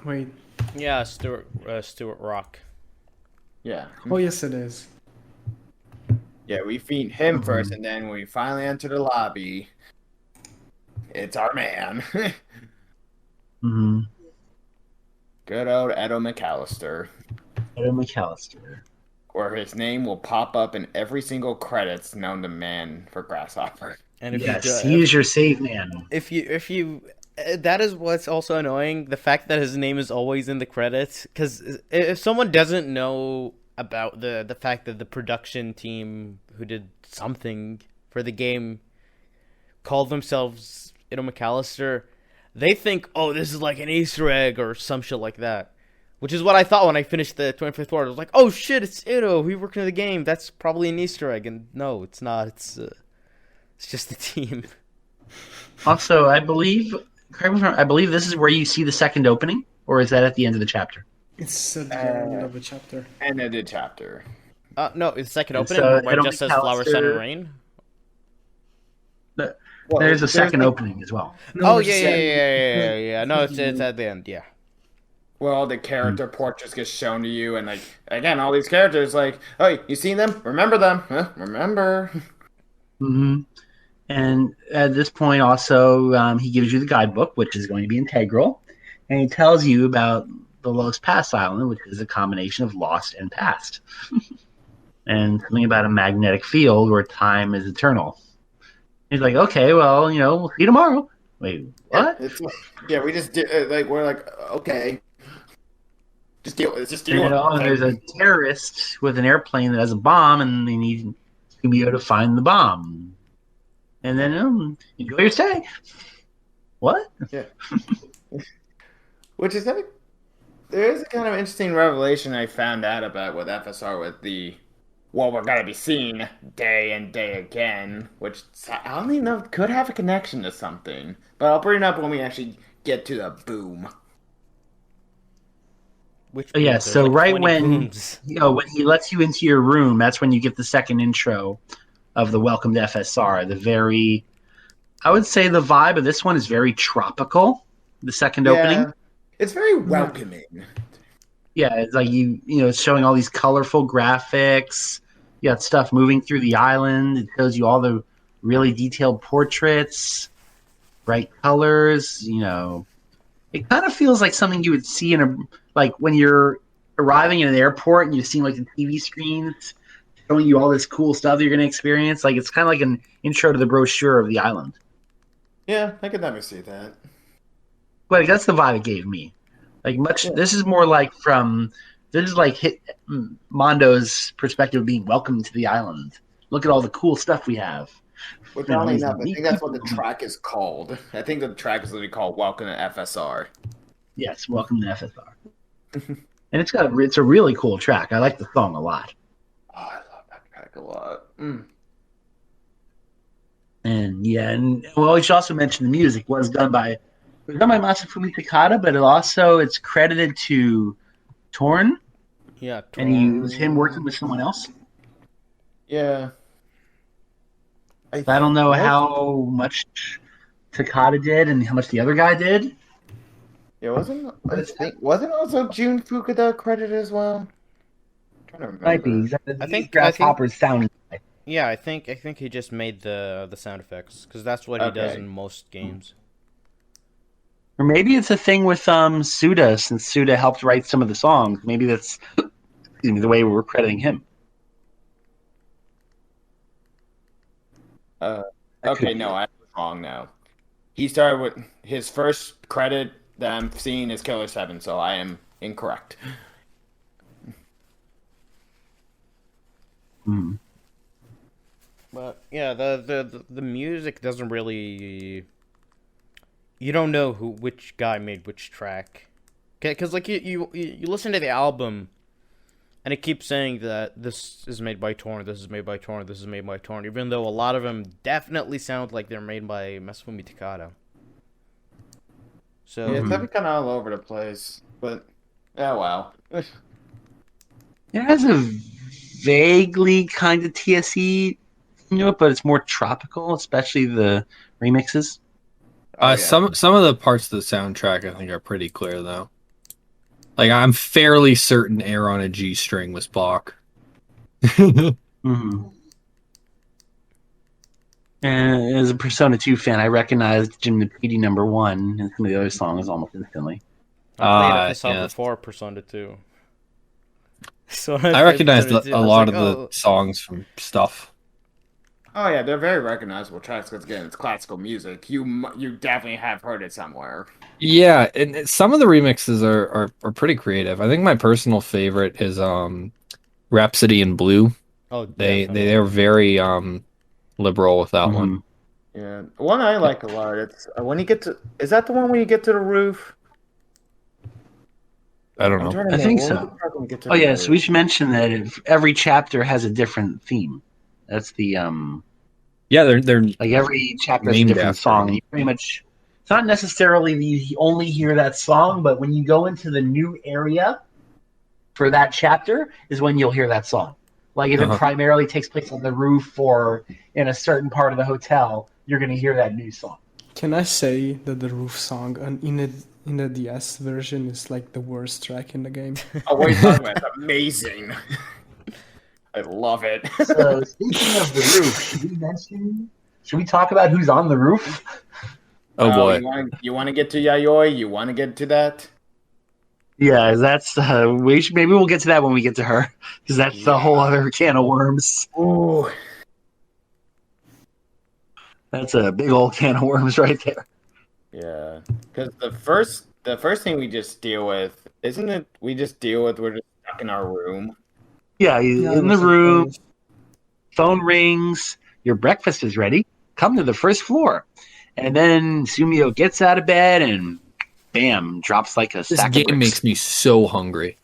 Wait. Yeah, Stuart Rock. Yeah. Oh, yes, it is. Yeah, we feed him first, and then when we finally enter the lobby, it's our man. Mm-hmm. Good old Edo McAllister. Edo McAllister. Where his name will pop up in every single credits known to man for Grasshopper. And if Yes, he is your save man. If you that is what's also annoying, the fact that his name is always in the credits, because if someone doesn't know about the fact that the production team who did something for the game called themselves Edo McAllister, they think, oh, this is like an Easter egg or some shit like that. Which is what I thought when I finished the 25th Ward. I was like, oh shit, it's Edo, he worked in the game, that's probably an Easter egg. And no, it's not, it's just the team. Also, I believe this is where you see the second opening, or is that at the end of the chapter? It's at the end of the chapter. End of the chapter. No, it's the second And opening so where it just says Flower, Sun, and McAllister- Rain. Well, There's a second opening as well. No, yeah. No, it's at the end, yeah. Well, the character portraits get shown to you, and like again, all these characters, like, oh, you seen them? Remember them? Huh? Remember? Mm-hmm. And at this point, also, he gives you the guidebook, which is going to be integral, and he tells you about the Lost Past Island, which is a combination of lost and past, and something about a magnetic field where time is eternal. He's like, okay, well, we'll see you tomorrow. Wait, what? Yeah, we just did. We're like, okay, just deal with it. Just deal with it. And there's a terrorist with an airplane that has a bomb, and they need Shingo to find the bomb. And then enjoy your stay. What? Yeah. Which is there is a kind of interesting revelation I found out about with F.S.R. with the we're gonna be seeing day and day again, which I don't even know could have a connection to something. But I'll bring it up when we actually get to the boom. Yeah, so like right when when he lets you into your room, that's when you get the second intro of the Welcome to F.S.R. I would say the vibe of this one is very tropical. The second opening, it's very welcoming. Yeah, it's like it's showing all these colorful graphics. You got stuff moving through the island. It shows you all the really detailed portraits, bright colors. It kind of feels like something you would see when you're arriving in an airport and you're seeing like the TV screens showing you all this cool stuff that you're going to experience. Like it's kind of like an intro to the brochure of the island. Yeah, I could never see that. But that's the vibe it gave me. This is more like Mondo's perspective of being welcome to the island. Look at all the cool stuff we have. Well, not enough. I think that's what the track is called. I think the track is literally called "Welcome to F.S.R." Yes, Welcome to F.S.R. And it's a really cool track. I like the song a lot. Oh, I love that track a lot. And we should also mention the music was done by Masafumi Takada, but it's credited to Torn. Yeah, Torn. And it was him working with someone else. Yeah. I don't know how much Takada did and how much the other guy did. Yeah, wasn't also Jun Fukuda credited as well? I'm trying to remember. Might be. I think Grasshopper's sound. Yeah, I think he just made the sound effects because that's what he does in most games. Or maybe it's a thing with Suda, since Suda helped write some of the songs. Maybe that's the way we're crediting him. Okay, no, I was wrong now. He started with his first credit that I'm seeing is Killer 7, so I am incorrect. Hmm. But yeah, the music doesn't really. You don't know which guy made which track, because like you listen to the album, and it keeps saying that this is made by Torn, this is made by Torn, this is made by Torn, even though a lot of them definitely sound like they're made by Masafumi Takada. So Yeah, it's kind of all over the place, but oh wow. It has a vaguely kind of TSE, but it's more tropical, especially the remixes. Oh, yeah. Some of the parts of the soundtrack I think are pretty clear though. Like I'm fairly certain "Air on a G String" was Bach. Mm-hmm. And as a Persona 2 fan, I recognized Jim Napidi #1 and some of the other songs almost instantly. I played F.S.R. yes. before Persona 2. So I recognized a lot of the songs from stuff. Oh yeah, they're very recognizable tracks because again, it's classical music. You definitely have heard it somewhere. Yeah, and some of the remixes are pretty creative. I think my personal favorite is Rhapsody in Blue. Oh, They're very liberal with that one. Yeah, one I like a lot. It's when you get to. Is that the one when you get to the roof? I don't know. I think so. Oh yeah, so we should mention that every chapter has a different theme. That's the Yeah, they're like every chapter has a different song. You pretty much. It's not necessarily you only hear that song, but when you go into the new area for that chapter is when you'll hear that song. Like if it primarily takes place on the roof or in a certain part of the hotel, you're going to hear that new song. Can I say that the roof song in the DS version is like the worst track in the game? Oh, what are you talking about? It's amazing. I love it. So speaking of the roof, should we talk about who's on the roof? Oh boy. You want to get to Yayoi? You want to get to that? Yeah, that's maybe we'll get to that when we get to her, because that's the whole other can of worms. Ooh, that's a big old can of worms right there. Yeah, because the first thing we just deal with, isn't it? We just deal with we're just stuck in our room. Yeah, in the room. Phone rings. Your breakfast is ready. Come to the first floor, and then Sumio gets out of bed and. Bam! Drops like a this sack game of bricks. Makes me so hungry,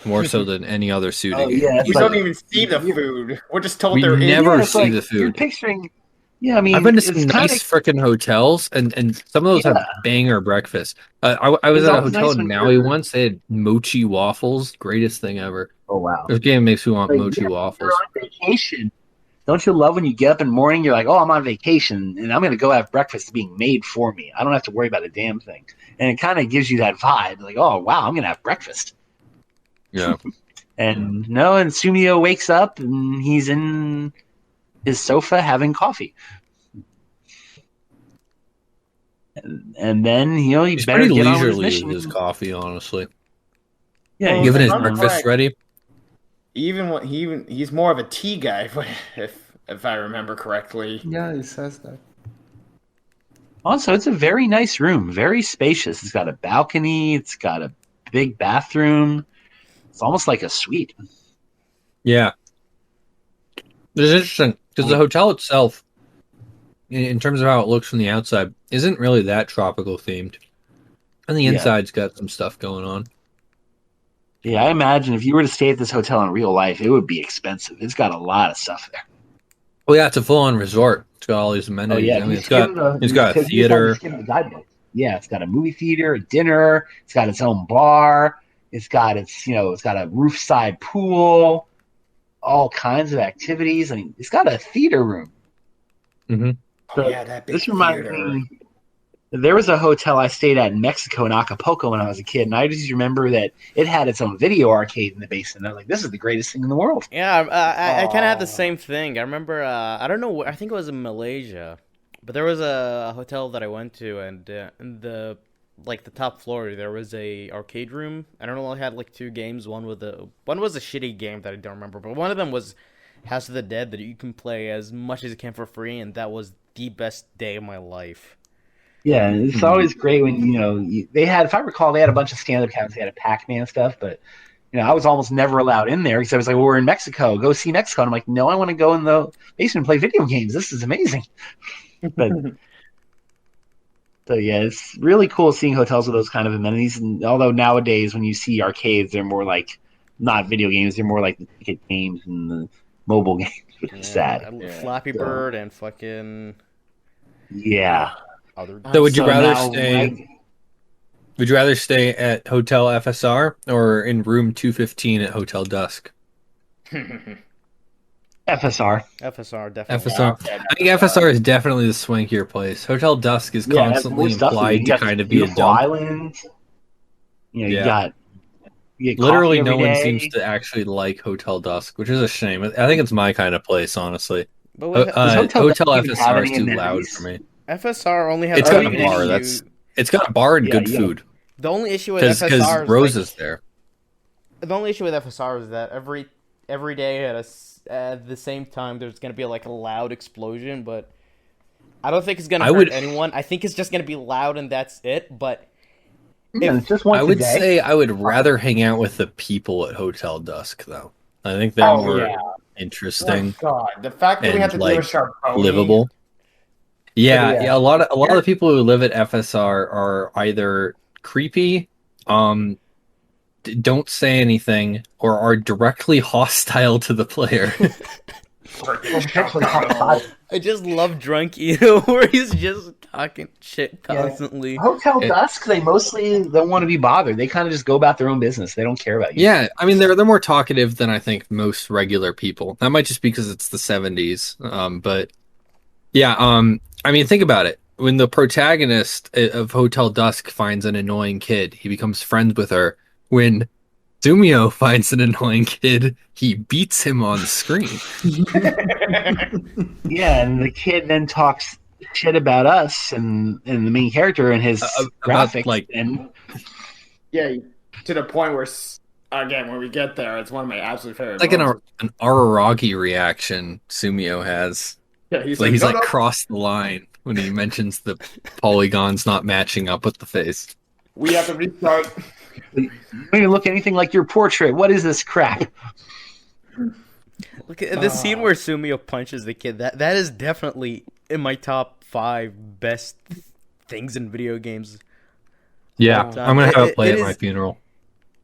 more so than any other Suda game. Yeah, we don't even see the food. We're just told they're never see the food. You're picturing. Yeah, I mean, I've been to some nice freaking hotels, and some of those have banger breakfast. I was at a hotel in Maui once. They had mochi waffles. Greatest thing ever. Oh wow! This game makes me want mochi waffles. You're on vacation. Don't you love when you get up in the morning, you're like, oh, I'm on vacation, and I'm going to go have breakfast being made for me. I don't have to worry about a damn thing. And it kind of gives you that vibe, like, oh, wow, I'm going to have breakfast. Yeah. And Sumio wakes up, and he's in his sofa having coffee. And then, he's better get on with his mission. His coffee, honestly. Yeah, given his breakfast ready. He's more of a tea guy, if I remember correctly. Yeah, he says that. Also, it's a very nice room, very spacious. It's got a balcony. It's got a big bathroom. It's almost like a suite. Yeah, it's interesting because the hotel itself, in terms of how it looks from the outside, isn't really that tropical themed, and the inside's got some stuff going on. Yeah, I imagine if you were to stay at this hotel in real life, it would be expensive. It's got a lot of stuff there. Oh yeah, it's a full-on resort. It's got all these amenities. Oh, yeah. I mean, it's got a theater. Yeah, it's got a movie theater, a dinner. It's got its own bar. It's got it's got a roofside pool, all kinds of activities. I mean, it's got a theater room. Mm-hmm. So that big this reminds me. There was a hotel I stayed at in Mexico in Acapulco when I was a kid, and I just remember that it had its own video arcade in the basement. I was like, this is the greatest thing in the world. Yeah, I kind of had the same thing. I remember, I don't know, I think it was in Malaysia, but there was a hotel that I went to, and in the top floor, there was a arcade room. I don't know, I had like two games. One was a shitty game that I don't remember, but one of them was House of the Dead that you can play as much as you can for free, and that was the best day of my life. Yeah, it's always great when they had. If I recall, they had a bunch of stand-up cabinets. They had a Pac-Man stuff, but I was almost never allowed in there because I was like, "Well, we're in Mexico. Go see Mexico." And I'm like, "No, I want to go in the basement and play video games. This is amazing." But so yeah, it's really cool seeing hotels with those kind of amenities. And although nowadays, when you see arcades, they're more like not video games; they're more like the ticket games and the mobile games, which is sad. Flappy Bird and fucking Yeah. other. So would you rather now, stay? Would you rather stay at Hotel FSR or in room 215 at Hotel Dusk? FSR. FSR definitely. FSR. I think FSR is definitely the swankier place. Hotel Dusk is constantly implied to kind of be a dump. Island. You Yeah. you get Literally, coffee no every one day. seems to actually like Hotel Dusk, which is a shame. I think it's my kind of place, honestly. But with Hotel Dusk even have FSR is any too loud amenities? for me. FSR only has It's got a one bar. issue. It's got a bar and Yeah, good yeah. food. The only issue with Because FSR is Rose like, is there. the only issue with FSR is that every day at the same time there's gonna be like a loud explosion, but I don't think it's gonna hurt anyone. I think it's just gonna be loud and that's it. But It's just once I would a day. say I would rather hang out with the people at Hotel Dusk, though. I think they're more interesting Oh God, the fact that we and have to like do a Sharponi. livable. Yeah, Yeah. yeah. A lot of the people who live at FSR are either creepy, don't say anything, or are directly hostile to the player. I just love Drunk Ito, where he's just talking shit constantly. Hotel Dusk, they mostly don't want to be bothered. They kind of just go about their own business. They don't care about you. Yeah, I mean they're more talkative than I think most regular people. That might just be because it's the 70s. But yeah, I mean think about it. When the protagonist of Hotel Dusk finds an annoying kid, he becomes friends with her. When Sumio finds an annoying kid, he beats him on screen. Yeah, and the kid then talks shit about us and the main character and his graphics. Yeah, to the point where, again, when we get there, it's one of my absolute favorite. Like an Araragi reaction Sumio has. Yeah, he's like no. crossed the line when he mentions the polygons not matching up with the face. We have to restart. You don't even look anything like your portrait. What is this crap? Look at the scene where Sumio punches the kid. That is definitely in my top 5 best things in video games. Yeah, I'm gonna have it play at my funeral.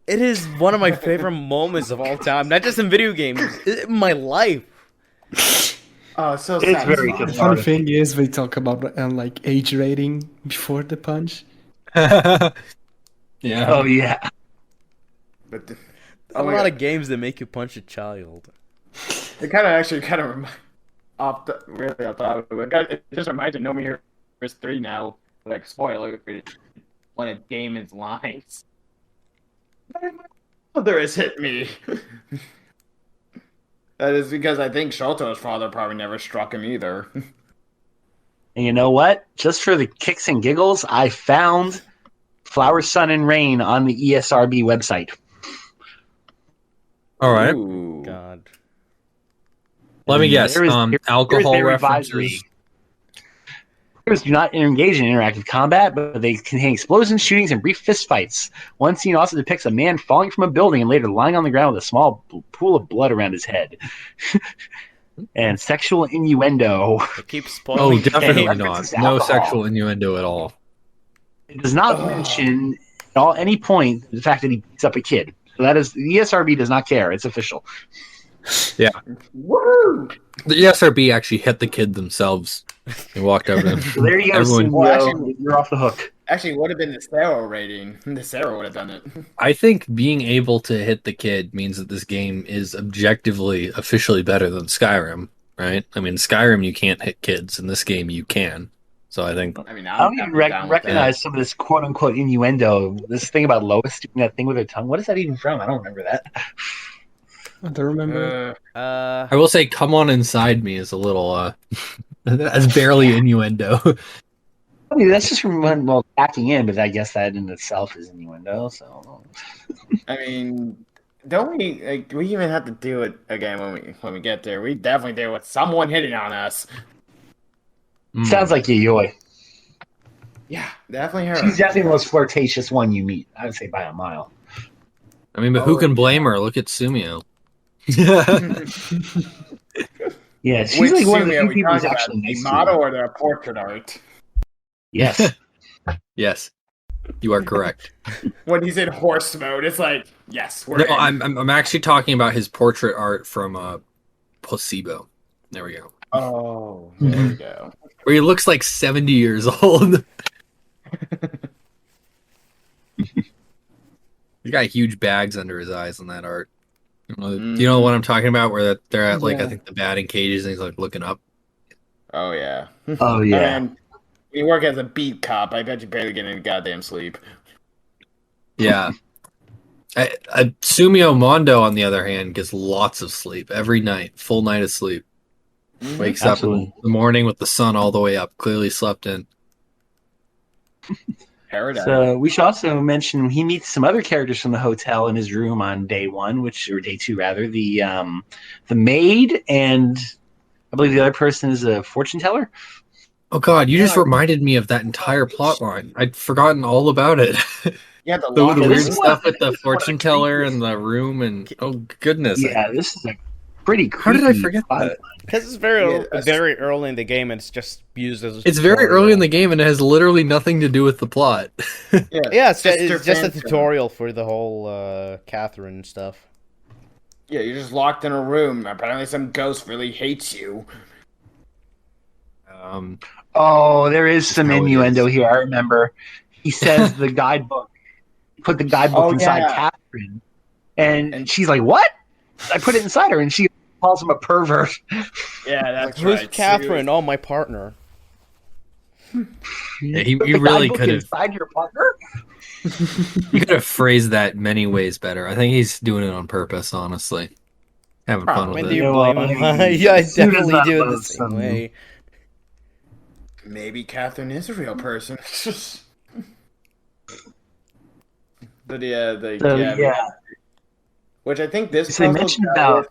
It is one of my favorite moments of all time. Not just in video games, in my life. Oh, so it's very good. The fun thing is we talk about like age rating before the punch. Yeah. Oh yeah. But a lot of games that make you punch a child. It kind of reminds off the it just reminds me. No Me Here's 3 now. Like spoiler, one of Damon's lines. Mother has hit me. That is because I think Shoto's father probably never struck him either. And you know what? Just for the kicks and giggles, I found Flower, Sun, and Rain on the ESRB website. All right. Ooh. God. Let me guess. Alcohol their references. advisory. Players do not engage in interactive combat, but they contain explosions, shootings, and brief fist fights. One scene also depicts a man falling from a building and later lying on the ground with a small pool of blood around his head. And sexual innuendo. It keeps spoiling. Oh, definitely games. not. It's No alcohol. sexual innuendo at all. It does not mention at any point the fact that he beats up a kid. So that is, the ESRB does not care. It's official. Yeah. Woo! The ESRB actually hit the kid themselves. They walked over to him. So there you go, Everyone- Shingo. Well, actually- You're off the hook. Actually, it would have been the Sero rating. The Sero would have done it. I think being able to hit the kid means that this game is objectively, officially better than Skyrim, right? I mean, Skyrim you can't hit kids. In this game you can. So I think I mean, I don't even recognize some of this quote-unquote innuendo. This thing about Lois doing that thing with her tongue. What is that even from? I don't remember that. I don't remember. I will say "come on inside me" is a little that's barely innuendo. I mean, that's just from when, backing in, but I guess that in itself is innuendo. So, I mean, Don't we like? We even have to do it again when we get there. We definitely do it with someone hitting on us. Sounds like Yayoi. Yeah, definitely her. She's definitely the most flirtatious one you meet. I would say by a mile. I mean, but who can blame her? Look at Sumio. Yeah, she's Which like one of the Sumio few we people who's talking actually about? The nice model to her. or the portrait art? Yes. Yes, you are correct. When he's in horse mode, it's like, yes, we're No, in. I'm actually talking about his portrait art from Placebo. There we go. Oh, there we go. Where he looks like 70 years old. He's got huge bags under his eyes on that art. Do you know what I'm talking about? Where they're at, like, I think the batting cages and he's like looking up. Oh yeah. Oh yeah. And you work as a beat cop. I bet you barely get any goddamn sleep. Yeah. Sumio Mondo, on the other hand, gets lots of sleep every night, full night of sleep. Wakes up in the morning with the sun all the way up, clearly slept in. Paradise. So we should also mention he meets some other characters from the hotel in his room on day 1, or day 2 rather. The maid, and I believe the other person is a fortune teller. Oh god, you just reminded me of that entire plot line. I'd forgotten all about it. Yeah, the locker weird room. stuff with the fortune teller and the room, and oh goodness. Yeah, this is a pretty creepy. How did I forget that? Because it's very early in the game, and it's just used as. It's very early in the game, and it has literally nothing to do with the plot. Yeah, it's just a tutorial for the whole Catherine stuff. Yeah, you're just locked in a room. Apparently, some ghost really hates you. Oh, there is some innuendo here. I remember he says the guidebook. Put the guidebook inside Catherine, and she's like, "What?" I put it inside her, and she calls him a pervert. Yeah, that's Who's right. Catherine? Oh, my partner. Yeah, you really could have inside your partner. You could have phrased that many ways better. I think he's doing it on purpose, honestly. Having fun with When it. do you blame him? Yeah, I definitely do it the same some- way. Maybe Catherine is a real person. But yeah, which I think this So they puzzle mentioned dealt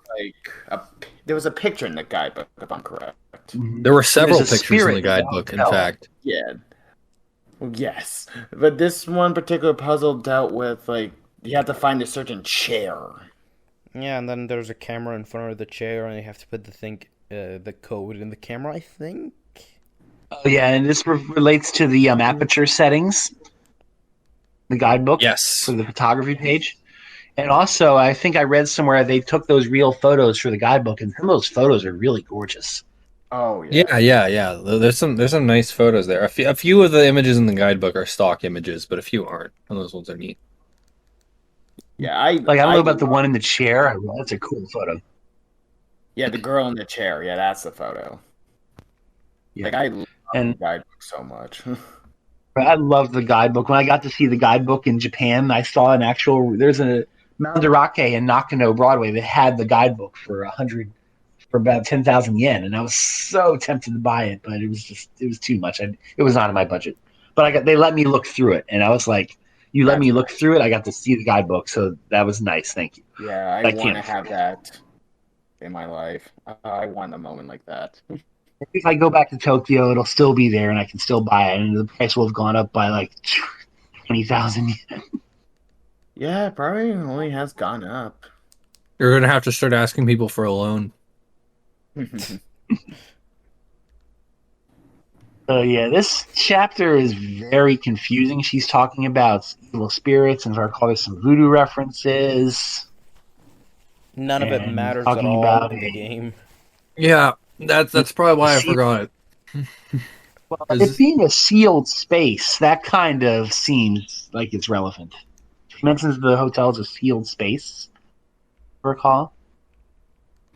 about- with, there was a picture in the guidebook, if I'm correct. There were several There's a pictures in spirit the in the guidebook, in hotel. fact. Yeah. Well, yes, but this one particular puzzle dealt with you have to find a certain chair. Yeah, and then there's a camera in front of the chair, and you have to put the code in the camera, I think. Oh yeah, and this relates to the aperture settings, the guidebook. Yes. For the photography page, and also I think I read somewhere they took those real photos for the guidebook, and some of those photos are really gorgeous. Oh yeah. Yeah. There's some nice photos there. A few of the images in the guidebook are stock images, but a few aren't. And those ones are neat. Yeah, I don't know about the one in the chair. That's a cool photo. Yeah, the girl in the chair. Yeah, that's the photo. Yeah. I love the guidebook so much. I love the guidebook. When I got to see the guidebook in Japan, I saw there's a Mandarake in Nakano Broadway that had the guidebook for about 10,000 yen, and I was so tempted to buy it, but it was too much. It was not in my budget. But they let me look through it, and I was like, "You let me look through it." I got to see the guidebook, so that was nice. Thank you. Yeah, I want to have that in my life. I want a moment like that. If I go back to Tokyo, it'll still be there, and I can still buy it, and the price will have gone up by like 20,000 yen. Yeah, probably only has gone up. You're gonna have to start asking people for a loan. So yeah, this chapter is very confusing. She's talking about evil spirits, and if I recall, there's some voodoo references. None of it And matters talking at all about in the game. Yeah, that's probably why I forgot it. Well, it being a sealed space, that kind of seems like it's relevant. She mentions the hotel is a sealed space, if I recall.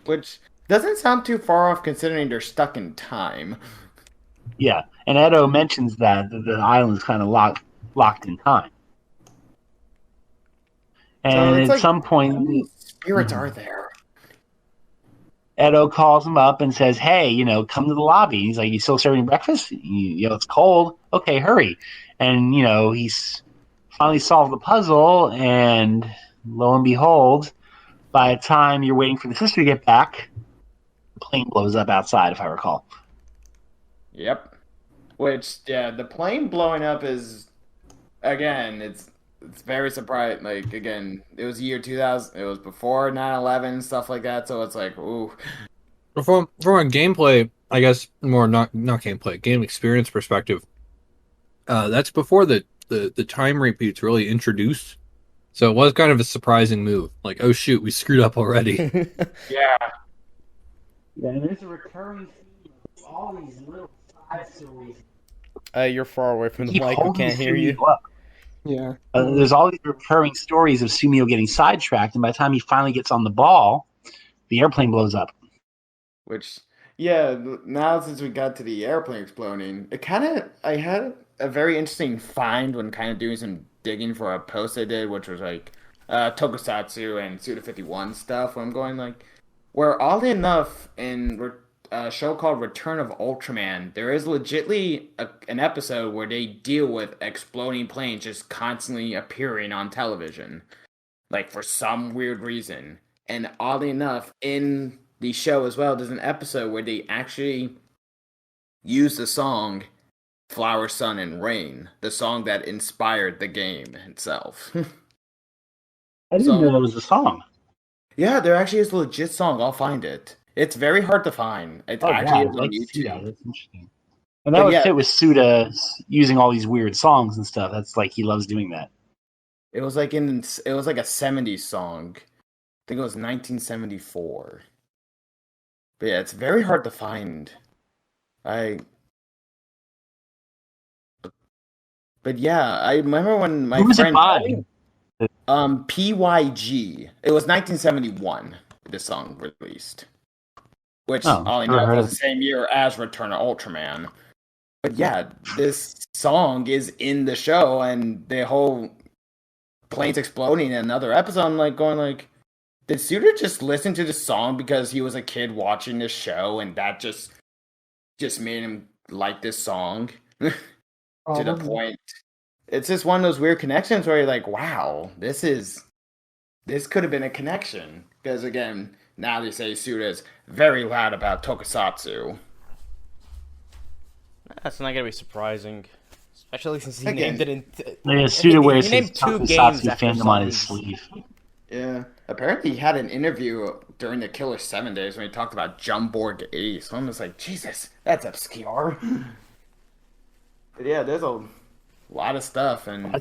Which doesn't sound too far off considering they're stuck in time. Yeah, and Edo mentions that the island is kind of locked in time. And So at some point, spirits are there. Edo calls him up and says, "Hey, come to the lobby." He's like, "You still serving breakfast? It's cold. Okay, hurry." And he's finally solved the puzzle, and lo and behold, By the time you're waiting for the sister to get back, the plane blows up outside, if I recall. Yep. Which, yeah, the plane blowing up is, again, it's very surprising. Like, again, it was year 2000. It was before 9/11, stuff like that. So it's like, ooh. From a gameplay, I guess, more not gameplay, game experience perspective, that's before the time repeats really introduced. So it was kind of a surprising move. Like, oh shoot, we screwed up already. Yeah. Yeah, and there's a recurring theme of all these little side stories. You're far away from the Keep mic. We holding can't hear you. Sumio up. Yeah. There's all these recurring stories of Sumio getting sidetracked, and by the time he finally gets on the ball, the airplane blows up. Which, yeah, now since we got to the airplane exploding, I had a very interesting find when kind of doing some digging for a post I did, which was like Tokusatsu and Suda51 stuff, where I'm going like, where oddly enough, in a show called Return of Ultraman, there is legitly an episode where they deal with exploding planes just constantly appearing on television, like for some weird reason. And oddly enough, in the show as well, there's an episode where they actually use the song Flower, Sun, and Rain, the song that inspired the game itself. I didn't know that was a song. Yeah, there actually is a legit song. I'll find it. It's very hard to find. It actually is on YouTube. That's interesting. And that would fit with Suda using all these weird songs and stuff. That's like he loves doing that. It was like a 70s song. I think it was 1974. But yeah, it's very hard to find. But yeah, I remember when my friend PYG. It was 1971. This song released, which all I know was the same year as Return of Ultraman. But yeah, this song is in the show, and the whole planes exploding in another episode. I'm like going like, did Suda just listen to this song because he was a kid watching this show, and that just made him like this song to the point? It's just one of those weird connections where you're like, wow, this could have been a connection. Because again, now they say Suda is very loud about Tokusatsu. That's not gonna be surprising, especially since he named it in. Suda wears his Tokusatsu fandom on his sleeve. Yeah, apparently he had an interview during the Killer 7 days when he talked about Jumborg 80. So I'm just like, Jesus, that's obscure. But yeah, there's a lot of stuff, and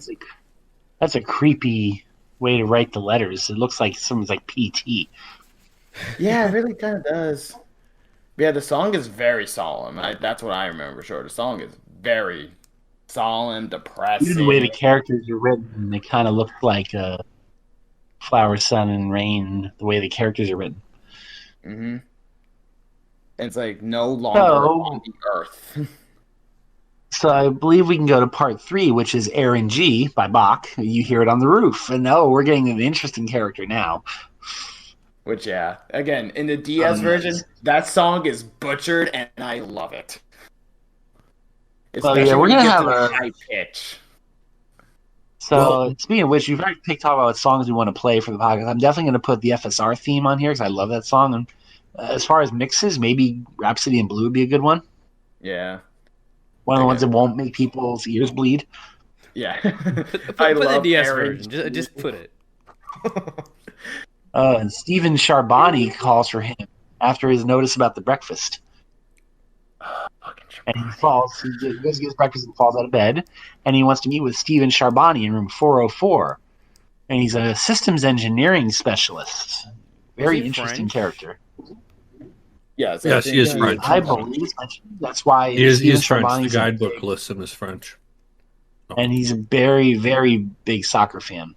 that's a creepy way to write the letters. It looks like someone's like PT. Yeah, it really kind of does. Yeah, the song is very solemn. That's what I remember. Sure, the song is very solemn, depressing. Even the way the characters are written, they kind of look like Flower, Sun, and Rain. The way the characters are written. Mm-hmm. It's like no longer on the earth. So I believe we can go to part 3, which is Aaron G by Bach. You hear it on the roof. And we're getting an interesting character now. Which, yeah, again, in the DS version, that song is butchered, and I love it. Especially we're when going you to get have to a the high pitch. So, speaking of which, you've already picked talk about songs we want to play for the podcast. I'm definitely going to put the F.S.R. theme on here because I love that song. And as far as mixes, maybe Rhapsody in Blue would be a good one. Yeah. One of the ones that won't make people's ears bleed. Yeah. Put the DS version. Just put it. And Stephen Charbonny calls for him after his notice about the breakfast. And he falls. He goes to get his breakfast and falls out of bed. And he wants to meet with Stephen Charbonny in room 404. And he's a systems engineering specialist. Very interesting character. Yes, he is French. I believe that's why he is French. The guidebook lists him as French. And he's a very, very big soccer fan.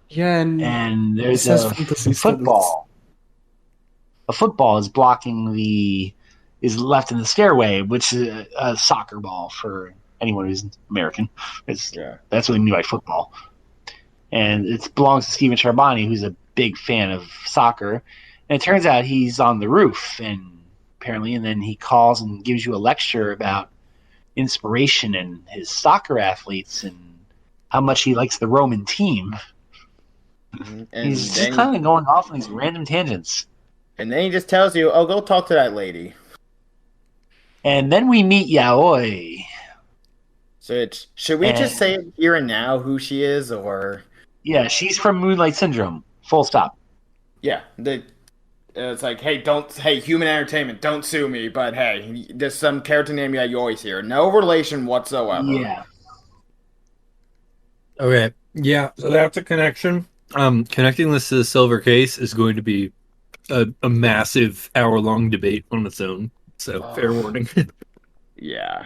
Yeah, and there's a football. A football is is left in the stairway, which is a soccer ball for anyone who's American. That's what we mean by football. And it belongs to Stephen Charbonny, who's a big fan of soccer. And it turns out he's on the roof, and then he calls and gives you a lecture about inspiration and his soccer athletes and how much he likes the Roman team. And He's just then kind of going off on these random tangents. and then he just tells you, "Oh, go talk to that lady." And then we meet Yaoi. So should we just And- say it here and now who she is, or Yeah, she's from Moonlight Syndrome. Full stop. yeah, it's like, hey, Human Entertainment, don't sue me, but hey, there's some character named Yayoi here, no relation whatsoever. Yeah. Okay. Yeah, so that's a connection. Connecting this to the silver case is going to be a massive hour-long debate on its own. So fair warning. Yeah,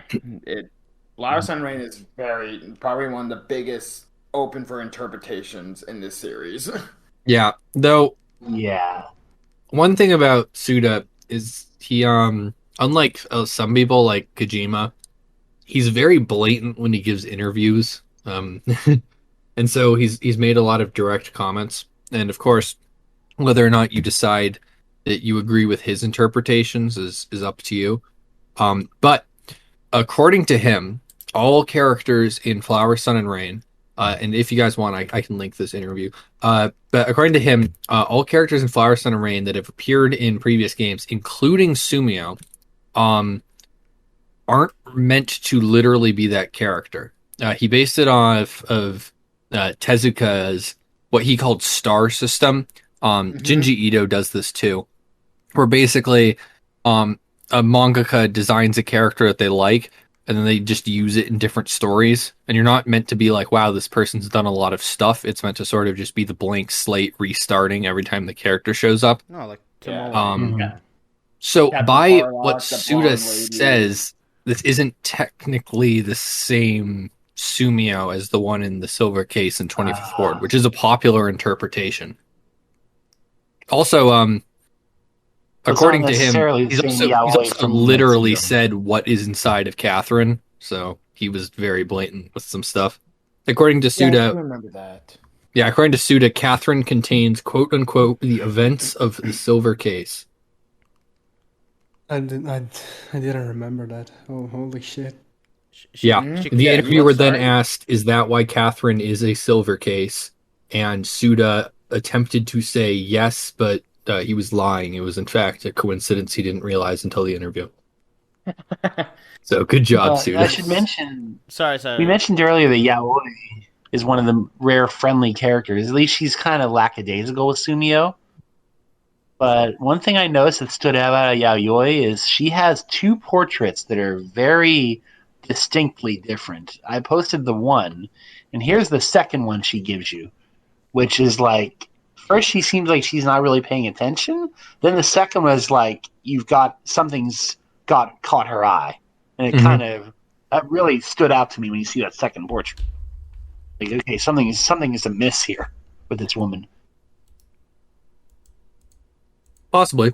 Flower Sun Rain is probably one of the biggest open for interpretations in this series. Yeah, though Yeah. one thing about Suda is he unlike some people like Kojima, he's very blatant when he gives interviews. And so he's made a lot of direct comments, and of course, whether or not you decide that you agree with his interpretations is up to you. But according to him, all characters in Flower, Sun, and Rain, and if you guys want, I can link this interview. But according to him, all characters in Flower, Sun, and Rain that have appeared in previous games, including Sumio, aren't meant to literally be that character. He based it off of Tezuka's what he called star system. Junji Ito does this too, where basically a mangaka designs a character that they like, and then they just use it in different stories. And you're not meant to be like, wow, this person's done a lot of stuff. It's meant to sort of just be the blank slate restarting every time the character shows up. No, like Yeah. Tomoe. So Captain by Harlock, what the Suda blonde lady. says, this isn't technically the same Sumio as the one in the silver case in 25th Ward, which is a popular interpretation. Also, according to him, necessarily the he's same also, Yaoi he's also from literally Syndrome. said what is inside of Catherine, so he was very blatant with some stuff. According to Yeah, I Suda, do remember that. yeah, according to Suda, Catherine contains quote unquote the events of the silver case. I didn't remember that. Oh, holy shit. Yeah, Mhm. the Yeah, interviewer you- then sorry. asked, "Is that why Catherine is a silver case?" And Suda attempted to say yes, but he was lying. It was in fact a coincidence he didn't realize until the interview. So good job, Suda. I should mention, Sorry. we mentioned earlier that Yaoi is one of the rare friendly characters. At least she's kind of lackadaisical with Sumio. But one thing I noticed that stood out about Yaoi is she has two portraits that are very distinctly different. I posted the one, and here's the second one she gives you, which is like, first she seems like she's not really paying attention. Then the second one is like, something's caught her eye. And it kind of, that really stood out to me when you see that second portrait. Like, okay, something is amiss here with this woman. Possibly.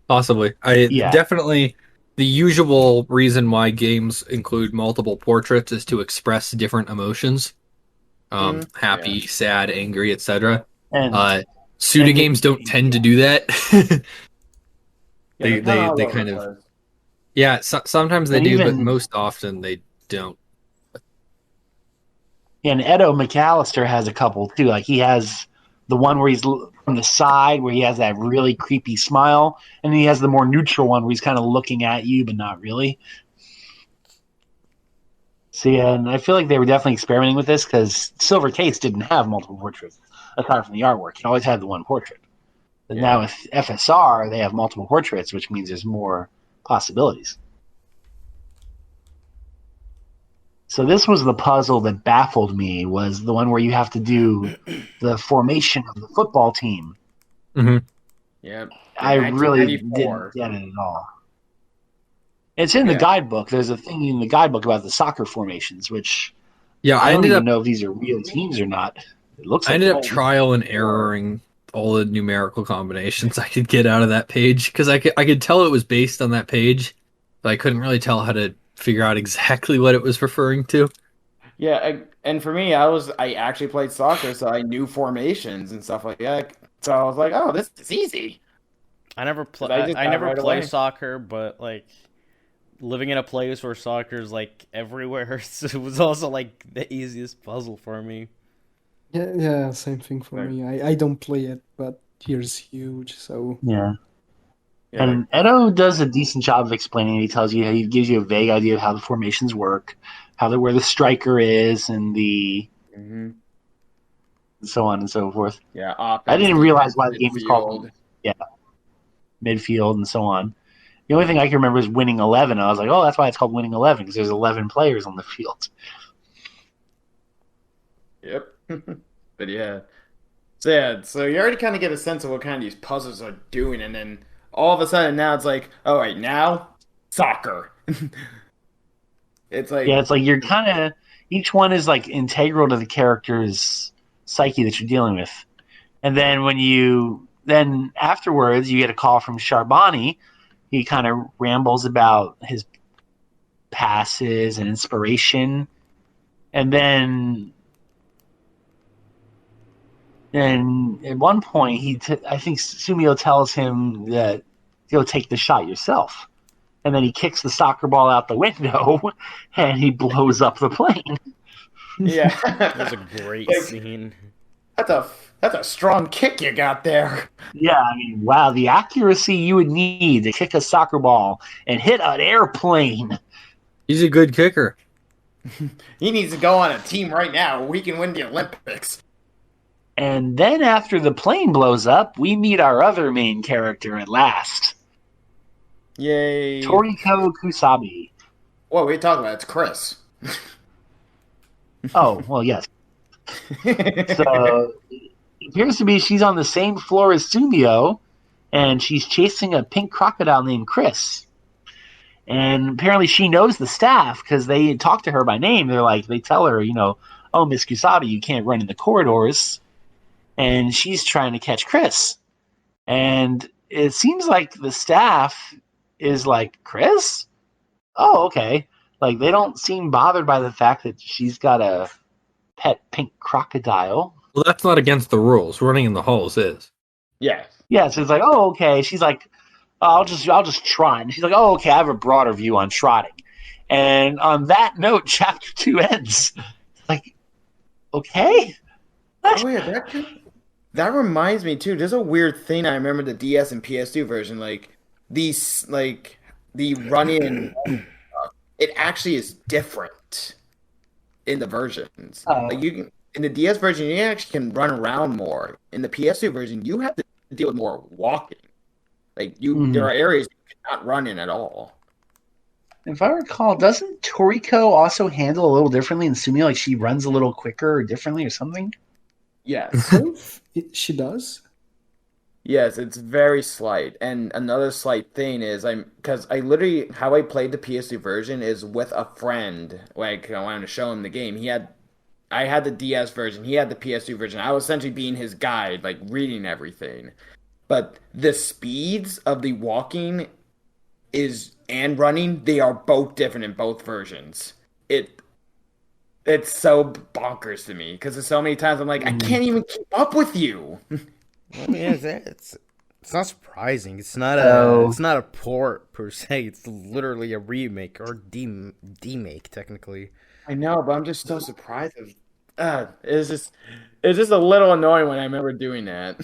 Yeah. Definitely the usual reason why games include multiple portraits is to express different emotions. Happy, sad, angry, etc. And Suda and games don't tend to do that. Yeah, they're all they over kind the of place. yeah, sometimes they And do, but even- most often they don't. And Edo McAllister has a couple too. Like he has the one where he's from the side, where he has that really creepy smile, and then he has the more neutral one where he's kind of looking at you, but not really. See, and I feel like they were definitely experimenting with this because Silver Case didn't have multiple portraits aside from the artwork. He always had the one portrait. But now with F.S.R, they have multiple portraits, which means there's more possibilities. So this was the puzzle that baffled me, was the one where you have to do the formation of the football team. Yeah. I really didn't 1994. get it at all. It's in the guidebook. There's a thing in the guidebook about the soccer formations, which Yeah, I don't ended even up know if these are real teams or not. It looks I like ended up it. trial and erroring all the numerical combinations I could get out of that page because I could tell it was based on that page, but I couldn't really tell how to figure out exactly what it was referring to. Yeah, and for me, I actually played soccer, so I knew formations and stuff like that. So I was like, oh, this is easy. I never But I just got never right play away. soccer, but like living in a place where soccer's like everywhere, so it was also like the easiest puzzle for me. Yeah, same thing for Like, me. I don't play it, but here's huge, so Yeah. yeah, And Edo does a decent job of explaining it. He tells you, he gives you a vague idea of how the formations work, where the striker is, and hmm so on and so forth. yeah, I offense, didn't defense, realize why the game was called midfield. midfield and so on. The only thing I can remember is winning 11. I was like, oh, that's why it's called winning 11 because there's 11 players on the field. Yep. But yeah. So yeah, so you already kind of get a sense of what kind of these puzzles are doing, and then all of a sudden now it's like, all right, now soccer. It's Yeah, like, it's like you're kind of each one is like integral to the character's psyche that you're dealing with. And then then afterwards you get a call from Charbonny. He kind of rambles about his passes and inspiration, and then at one point I think Sumio tells him that he'll take the shot yourself, and then he kicks the soccer ball out the window and he blows up the plane. yeah, That was a great like scene. that's a strong kick you got there. Yeah, I mean, wow, the accuracy you would need to kick a soccer ball and hit an airplane. He's a good kicker. He needs to go on a team right now. We can win the Olympics. And then after the plane blows up, we meet our other main character at last, Yay! Toriko Kusabi. What are we talking about? It's Chris. Oh, well, yes. So it appears to be she's on the same floor as Sumio, and she's chasing a pink crocodile named Chris. And apparently she knows the staff because they talk to her by name. They tell her, oh, Miss Kusabi, you can't run in the corridors. And she's trying to catch Chris. And it seems like the staff is like, Chris? Oh, okay. Like, they don't seem bothered by the fact that she's got a pet pink crocodile. Well, that's not against the rules. Running in the halls is. Yes. Yeah, so it's like, oh, okay. She's like, I'll just trot. And she's like, oh, okay, I have a broader view on trotting. And on that note, chapter 2 ends. Like, okay. Oh yeah, that reminds me too. There's a weird thing I remember the DS and PS2 version, like these like the run-in. It actually is different in the versions. Like you can in the DS version, you actually can run around more. In the PS2 version, you have to deal with more walking. Like there are areas you cannot run in at all. If I recall, doesn't Toriko also handle a little differently in Sumio? Like she runs a little quicker or differently or something? Yes. she does. Yes, it's very slight. And another slight thing is because I literally how I played the PS2 version is with a friend. Like I wanted to show him the game. I had the DS version, he had the PS2 version. I was essentially being his guide, like reading everything. But the speeds of the walking and running, they are both different in both versions. It's so bonkers to me because there's so many times I'm like, I can't even keep up with you. I mean, it's not surprising. It's not a port per se. It's literally a remake or demake technically. I know, but I'm just so surprised. It's just a little annoying when I remember doing that.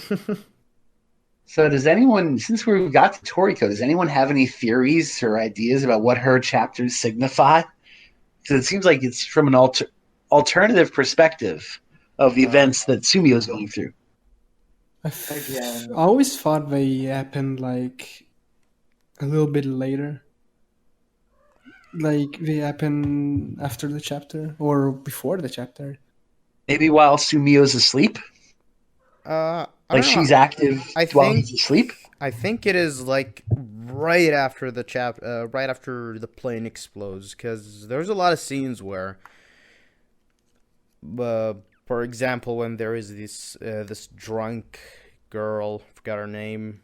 So does anyone, since we got to Toriko, does anyone have any theories or ideas about what her chapters signify? Because it seems like it's from an alternative perspective of the events that Sumio is going through. I always thought they happened like a little bit later. Like they happen after the chapter or before the chapter. Maybe while Sumio's asleep? I Like don't know. she's active while he's asleep? I think it is like right after right after the plane explodes, because there's a lot of scenes where, for example, when there is this drunk girl, forgot her name.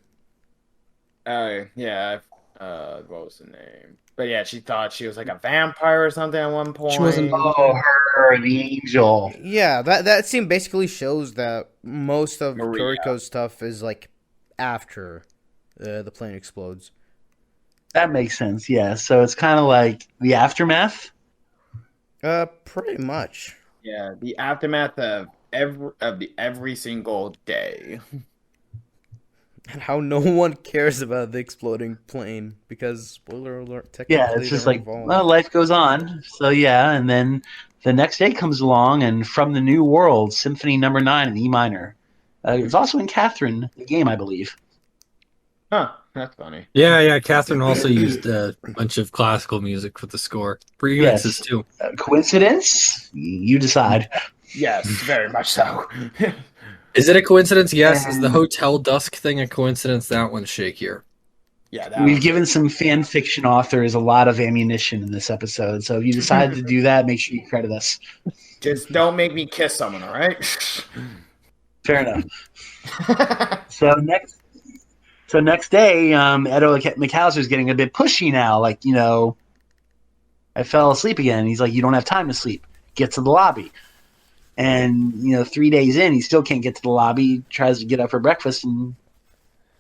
Yeah. What was the name? But yeah, she thought she was like a vampire or something at one point. She wasn't. Oh, her, the angel. Yeah, that scene basically shows that most of Maria. Toriko's stuff is like after the plane explodes. That makes sense, yeah. So it's kind of like the aftermath? Pretty much. Yeah, the aftermath of every single day. And how no one cares about the exploding plane because, spoiler alert, Yeah, technically it's just they're like, involved. well, life goes on. So yeah, and then the next day comes along, and From the New World, Symphony Number 9 in E minor. It's also in Catherine, the game, I believe. Huh, that's funny. Yeah. Catherine also used a bunch of classical music for the score. Remixes too. Coincidence? You decide. Yes, very much so. Is it a coincidence? Yes. Is the And Hotel Dusk thing a coincidence? That one's shakier. Yeah, that we've was given some fan fiction authors a lot of ammunition in this episode. So if you decided to do that, make sure you credit us. just don't make me kiss someone, all right? Fair enough. So next day, Edo McAllister's getting a bit pushy now. Like, I fell asleep again. He's like, you don't have time to sleep. Get to the lobby. And, 3 days in, he still can't get to the lobby. He tries to get up for breakfast and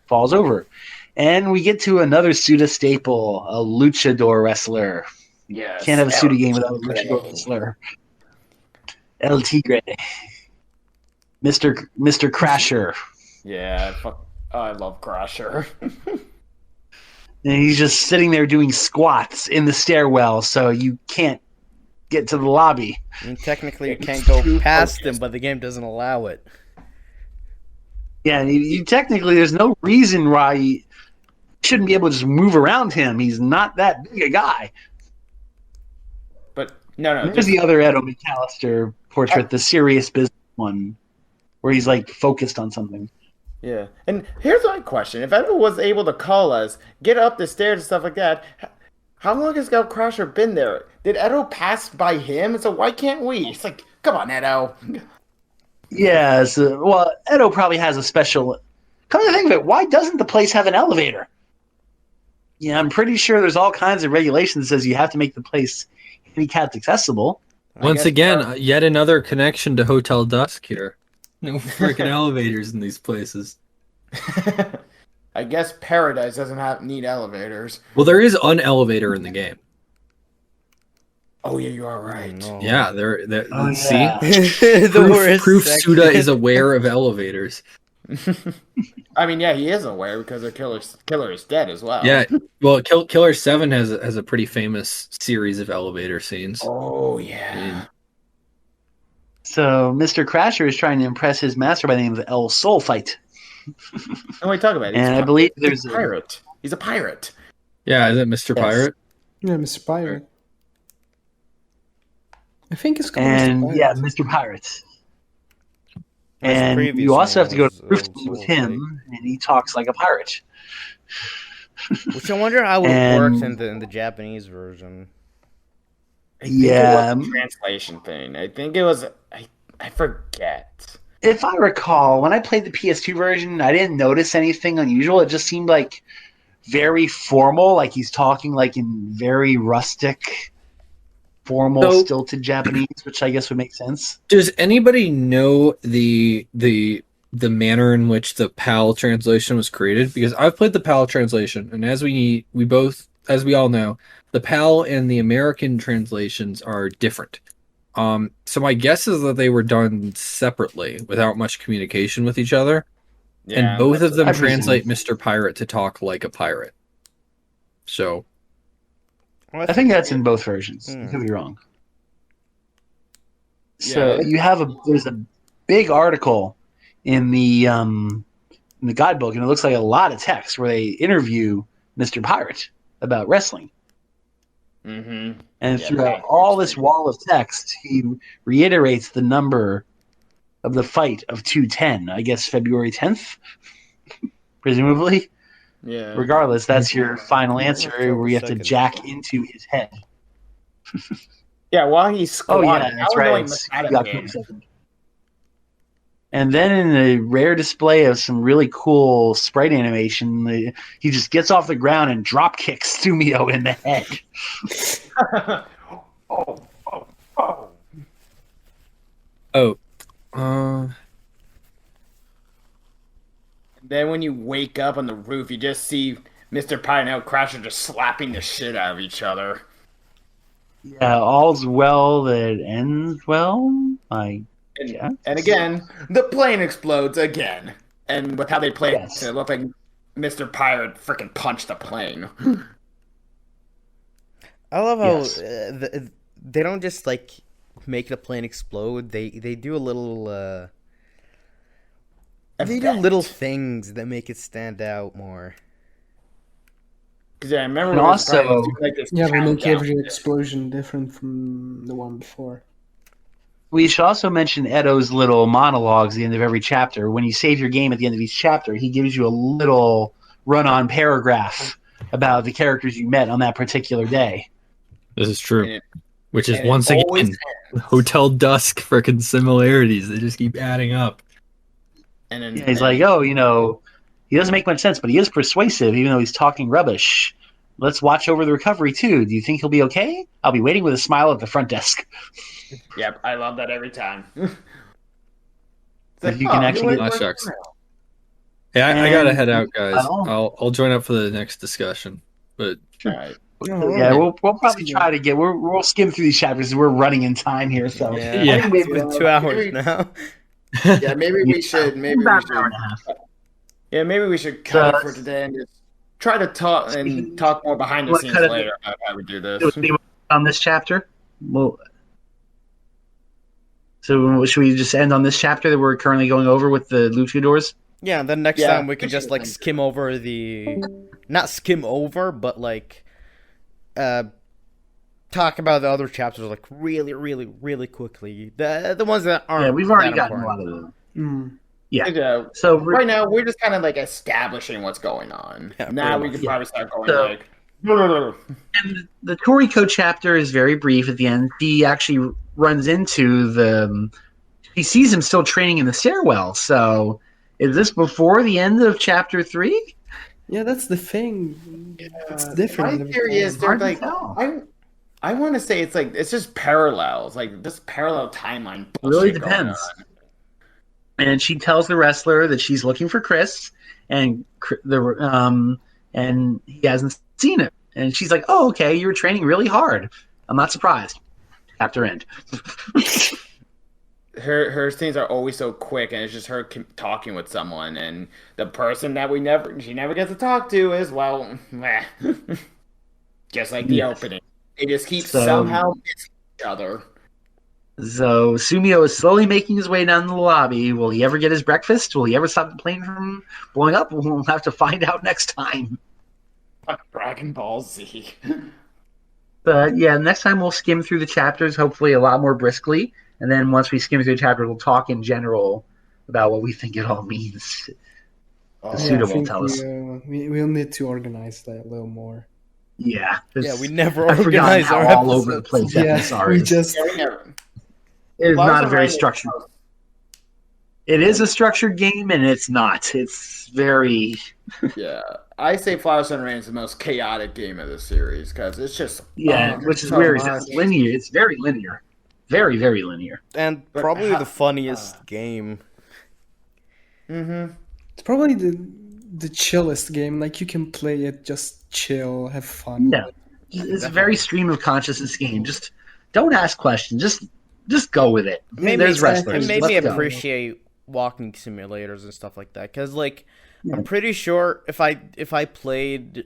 falls over. And we get to another Suda staple, a luchador wrestler. Yes. Can't have a Suda game without a luchador wrestler. El Tigre. Mr. Crasher. Yeah, I love Crasher. And he's just sitting there doing squats in the stairwell, so you can't get to the lobby. I mean, technically, you can't go past him, but the game doesn't allow it. Yeah, and you technically, there's no reason why you shouldn't be able to just move around him. He's not that big a guy. But no. There's the other Edo McAllister portrait, the serious business one, where he's like focused on something. Yeah, and here's my question: if Edo was able to call us, get up the stairs and stuff like that, how long has Scout Crasher been there? Did Edo pass by him? So why can't we? It's like, come on, Edo. Yeah, well, Edo probably has a special. Come to think of it, why doesn't the place have an elevator? Yeah, I'm pretty sure there's all kinds of regulations that says you have to make the place handicapped accessible. Once again, yet another connection to Hotel Dusk here. No freaking elevators in these places. I guess Paradise doesn't need elevators. Well, there is an elevator in the game. Oh yeah, you are right. No. Yeah, there. Oh, See, yeah. proof Suda is aware of elevators. I mean, yeah, he is aware because their killer is dead as well. Yeah, well, Killer 7 has a pretty famous series of elevator scenes. Oh yeah. So Mr. Crasher is trying to impress his master by the name of El Soul Fight. And we talk about it. And I believe there's a pirate. He's a pirate. Yeah, is it Mr. Yes. Pirate? Yeah, Mr. Pirate. I think it's called And Mr. Pirate. yeah, Mr. Pirate. And you also have to go to proof with him, and he talks like a pirate. Which I wonder how it And- works in the Japanese version. I think Yeah. it was a translation thing. I think it was. I forget. If I recall, when I played the PS2 version, I didn't notice anything unusual. It just seemed like very formal, like he's talking like in very rustic, formal, stilted Japanese, which I guess would make sense. Does anybody know the manner in which the PAL translation was created? Because I've played the PAL translation, and as we all know, the PAL and the American translations are different. So my guess is that they were done separately without much communication with each other. Yeah, and both of them I presume. translate Mr. Pirate to talk like a pirate. So Well, I think that's in both versions. Hmm. I could be wrong. So Yeah. you have there's a big article in the guidebook, and it looks like a lot of text where they interview Mr. Pirate about wrestling. Mm-hmm. And Yeah, throughout that's all this wall of text, he reiterates the number of the fight of 210. I guess February 10th, presumably. Yeah. Regardless, that's your final answer October where you have to 2nd. jack into his head. Yeah, while he's Oh, squatting. yeah, that's I right. would It's know he October 2nd. And then in a rare display of some really cool sprite animation, he just gets off the ground and drop kicks Sumio in the head. Then when you wake up on the roof, you just see Mr. Pie and El Crasher just slapping the shit out of each other. Yeah, all's well that ends well. I And again, the plane explodes again. And with how they play it, it looked like Mr. Pirate freaking punched the plane. I love how they don't just like make the plane explode. They do a little they do little things that make it stand out more. Because I remember And also, they make every explosion different from the one before. we should also mention Edo's little monologues at the end of every chapter. When you save your game at the end of each chapter, he gives you a little run-on paragraph about the characters you met on that particular day. This is true. Which is once again Hotel Dusk freaking similarities. They just keep adding up. And then, he's like, oh, he doesn't make much sense, but he is persuasive, even though he's talking rubbish. Let's watch over the recovery, too. Do you think he'll be okay? I'll be waiting with a smile at the front desk. Yep, I love that every time. If you can actually get... shucks. Hey, I gotta head out, guys. I'll join up for the next discussion. But all right. Yeah, we'll probably try to get. We'll skim through these chapters. We're running in time here, so yeah. It's been 2 hours now. Yeah, maybe we should. Maybe we should. Yeah, maybe we should cut it for today and just try to talk more behind the scenes later about how we do this. On this chapter, so should we just end on this chapter that we're currently going over with the luchadors? Yeah, then next time we can just like skim over not skim over, but like talk about the other chapters like really, really, really quickly. The ones that aren't. Yeah, we've already gotten a lot of them. Mm. Yeah. So right now we're just kind of like establishing what's going on. Yeah, now we can probably start going like. And the Toriko chapter is very brief at the end. He actually runs into he sees him still training in the stairwell. So is this before the end of chapter 3? Yeah, that's the thing. It's different. My theory is they're like, I want to say it's just parallels, like this parallel timeline. Really depends. And she tells the wrestler that she's looking for Chris, and and he hasn't seen it. And she's like, "Oh, okay, you were training really hard. I'm not surprised." Chapter end. Her scenes are always so quick, and it's just her talking with someone, and the person that she never gets to talk to is meh. Just like the opening. They just keep somehow missing each other. So Sumio is slowly making his way down the lobby. Will he ever get his breakfast? Will he ever stop the plane from blowing up? We'll have to find out next time. Dragon Ball Z. But yeah, next time we'll skim through the chapters, hopefully a lot more briskly. And then once we skim through the chapters, we'll talk in general about what we think it all means. Suda will tell us. We'll need to organize that a little more. Yeah. We never organize our all over the place. We just. It is not a very structured. It is a structured game, and it's not. It's very. Yeah, I say Flower Sun Rain is the most chaotic game of the series because it's just. Which is weird. It's linear. It's very linear, very very linear, and probably the funniest game. Mm-hmm. It's probably the chillest game. Like you can play it, just chill, have fun. Yeah, it's a very stream of consciousness game. Just don't ask questions. Just go with it. There's wrestlers. It made me appreciate walking simulators and stuff like that. Because, I'm pretty sure if I played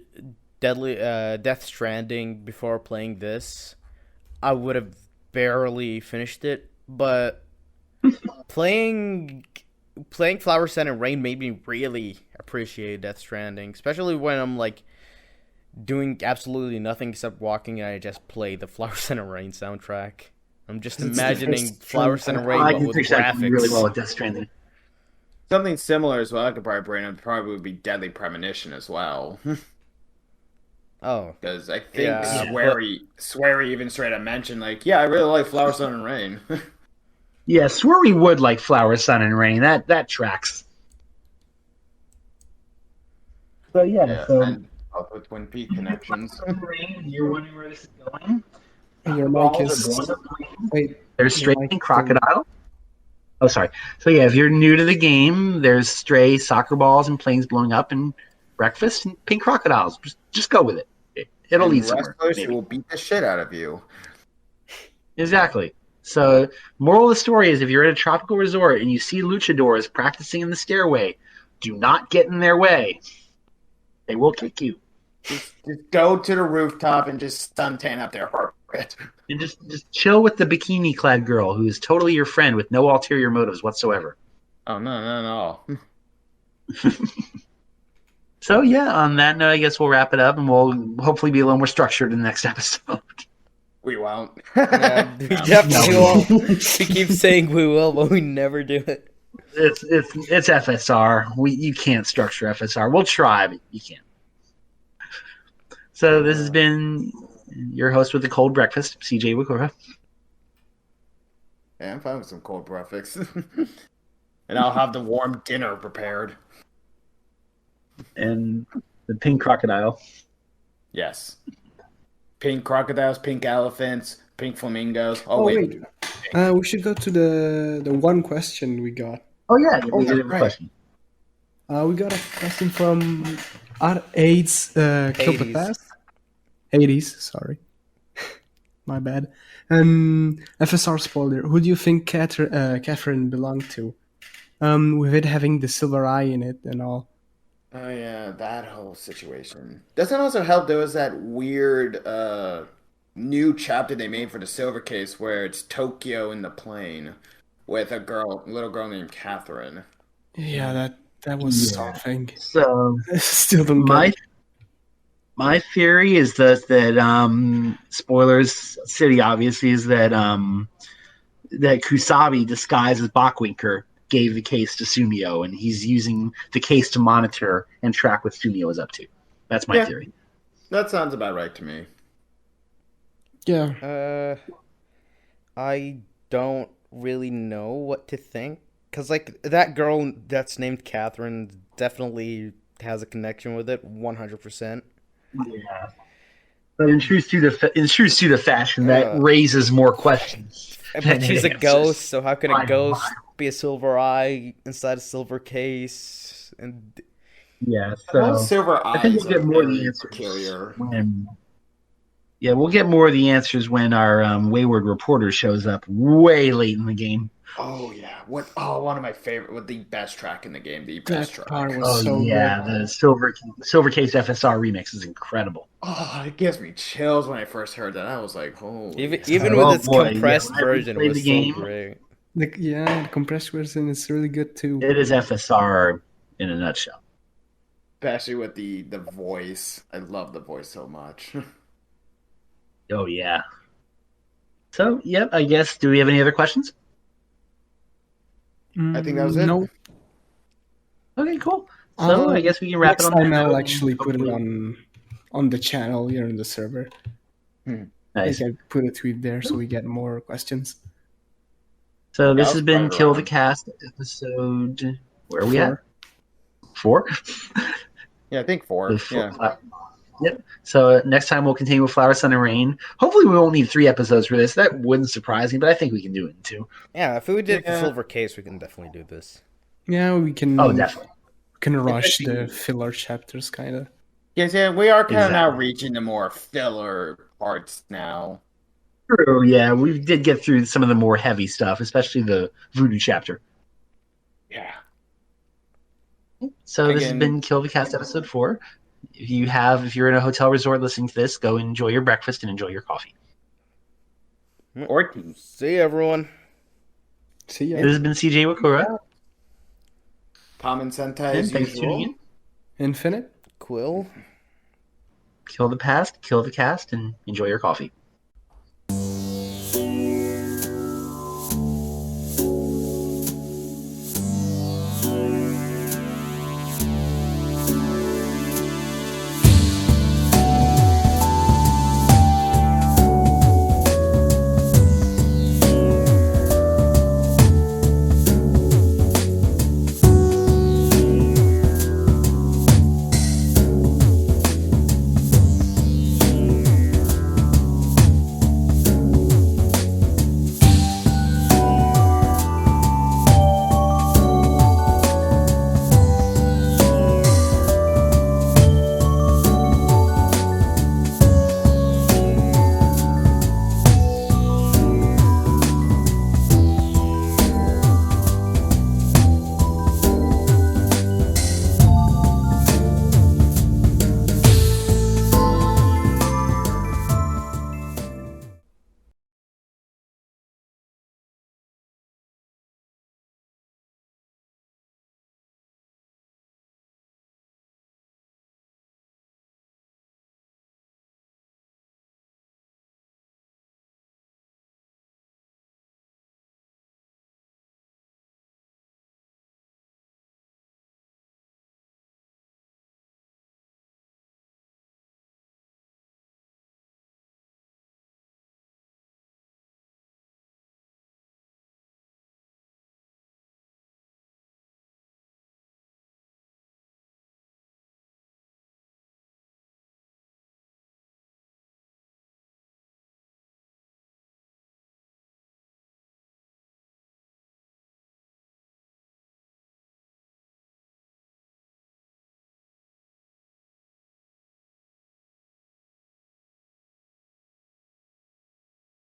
Death Stranding before playing this, I would have barely finished it. But playing Flower Sun and Rain made me really appreciate Death Stranding. Especially when I'm, doing absolutely nothing except walking and I just play the Flower Sun and Rain soundtrack. I'm just imagining Flower Sun and Rain with graphics. Really well with Death Stranding. Something similar as well I could probably bring up probably would be Deadly Premonition as well. Oh. Because I think Swery even straight up mentioned, I really like Flower, Sun, and Rain. Yeah, Swery would like Flower, Sun, and Rain. That tracks. So, and also Twin Peaks connections. You're wondering where this is going? Your mic is... Wait. There's Stray and Crocodile. Oh, sorry. So, if you're new to the game, there's Stray, soccer balls, and planes blowing up, and breakfast, and pink crocodiles. Just go with it. It'll lead somewhere. Wrestlers who will beat the shit out of you. Exactly. So, moral of the story is if you're at a tropical resort and you see luchadors practicing in the stairway, do not get in their way. They will kick you. Just go to the rooftop and just suntan up there for it. And just chill with the bikini-clad girl who is totally your friend with no ulterior motives whatsoever. Oh, no. So, yeah, on that note, I guess we'll wrap it up, and we'll hopefully be a little more structured in the next episode. We won't. Yeah, we definitely won't. We keep saying we will, but we never do it. It's FSR. You can't structure FSR. We'll try, but you can't. So this has been your host with the cold breakfast, CJ Wakura. Yeah, I'm fine with some cold breakfast. And I'll have the warm dinner prepared. And the pink crocodile. Yes. Pink crocodiles, pink elephants, pink flamingos. Oh, wait. We should go to the one question we got. Oh, yeah. We did have a question. We got a question from R8's Kill the Past. Hades, sorry. My bad. FSR spoiler. Who do you think Catherine belonged to? With it having the silver eye in it and all. Oh, yeah, that whole situation. Doesn't also help, there was that weird new chapter they made for the Silver Case where it's Tokyo in the plane with a little girl named Catherine. Yeah, that was something. So, still don't get it. My theory is that spoilers city obviously is that Kusabi disguised as Bachwinker gave the case to Sumio, and he's using the case to monitor and track what Sumio is up to. That's my theory. That sounds about right to me. Yeah. I don't really know what to think. Because, that girl that's named Catherine definitely has a connection with it, 100%. Yeah. But in true Suda fashion, that raises more questions. But she's a ghost, so how can a ghost be a silver eye inside a silver case? And yeah, so silver eyes I think we'll get more of the answers we'll get more of the answers when our wayward reporter shows up way late in the game. Oh yeah, one of my favorite, with the best track in the game, the best track. The Silver Case FSR remix is incredible. Oh, it gives me chills when I first heard that. I was like, holy. Even with its compressed version, it was so great. The compressed version is really good too. It is FSR in a nutshell. Especially with the voice. I love the voice so much. Oh yeah. So, I guess, do we have any other questions? I think that was it. No. Okay, cool. So I guess we can wrap it on that. Next time I'll actually put it on the channel here in the server. Nice. I can put a tweet there so we get more questions. So this has been Kill the Cast episode. Where are we at? 4? Yeah, I think 4. Yep. So next time we'll continue with Flower, Sun, and Rain. Hopefully we won't need 3 episodes for this. That wouldn't surprise me, but I think we can do it in 2. Yeah, if we did the Silver Case, we can definitely do this. Yeah, we can. Oh, definitely. We can rush the filler chapters, kind of. Yes, yeah, we are kind of now reaching the more filler parts now. True, yeah. We did get through some of the more heavy stuff, especially the Voodoo chapter. Yeah. So this has been Kill the Cast episode 4. If you're in a hotel resort listening to this, go enjoy your breakfast and enjoy your coffee. Or tea. See you, everyone. See ya. This has been CJ Wakura. KamenSentai as Thanks for tuning usual. in. Infinite. Quill. Kill the past, kill the cast, and enjoy your coffee.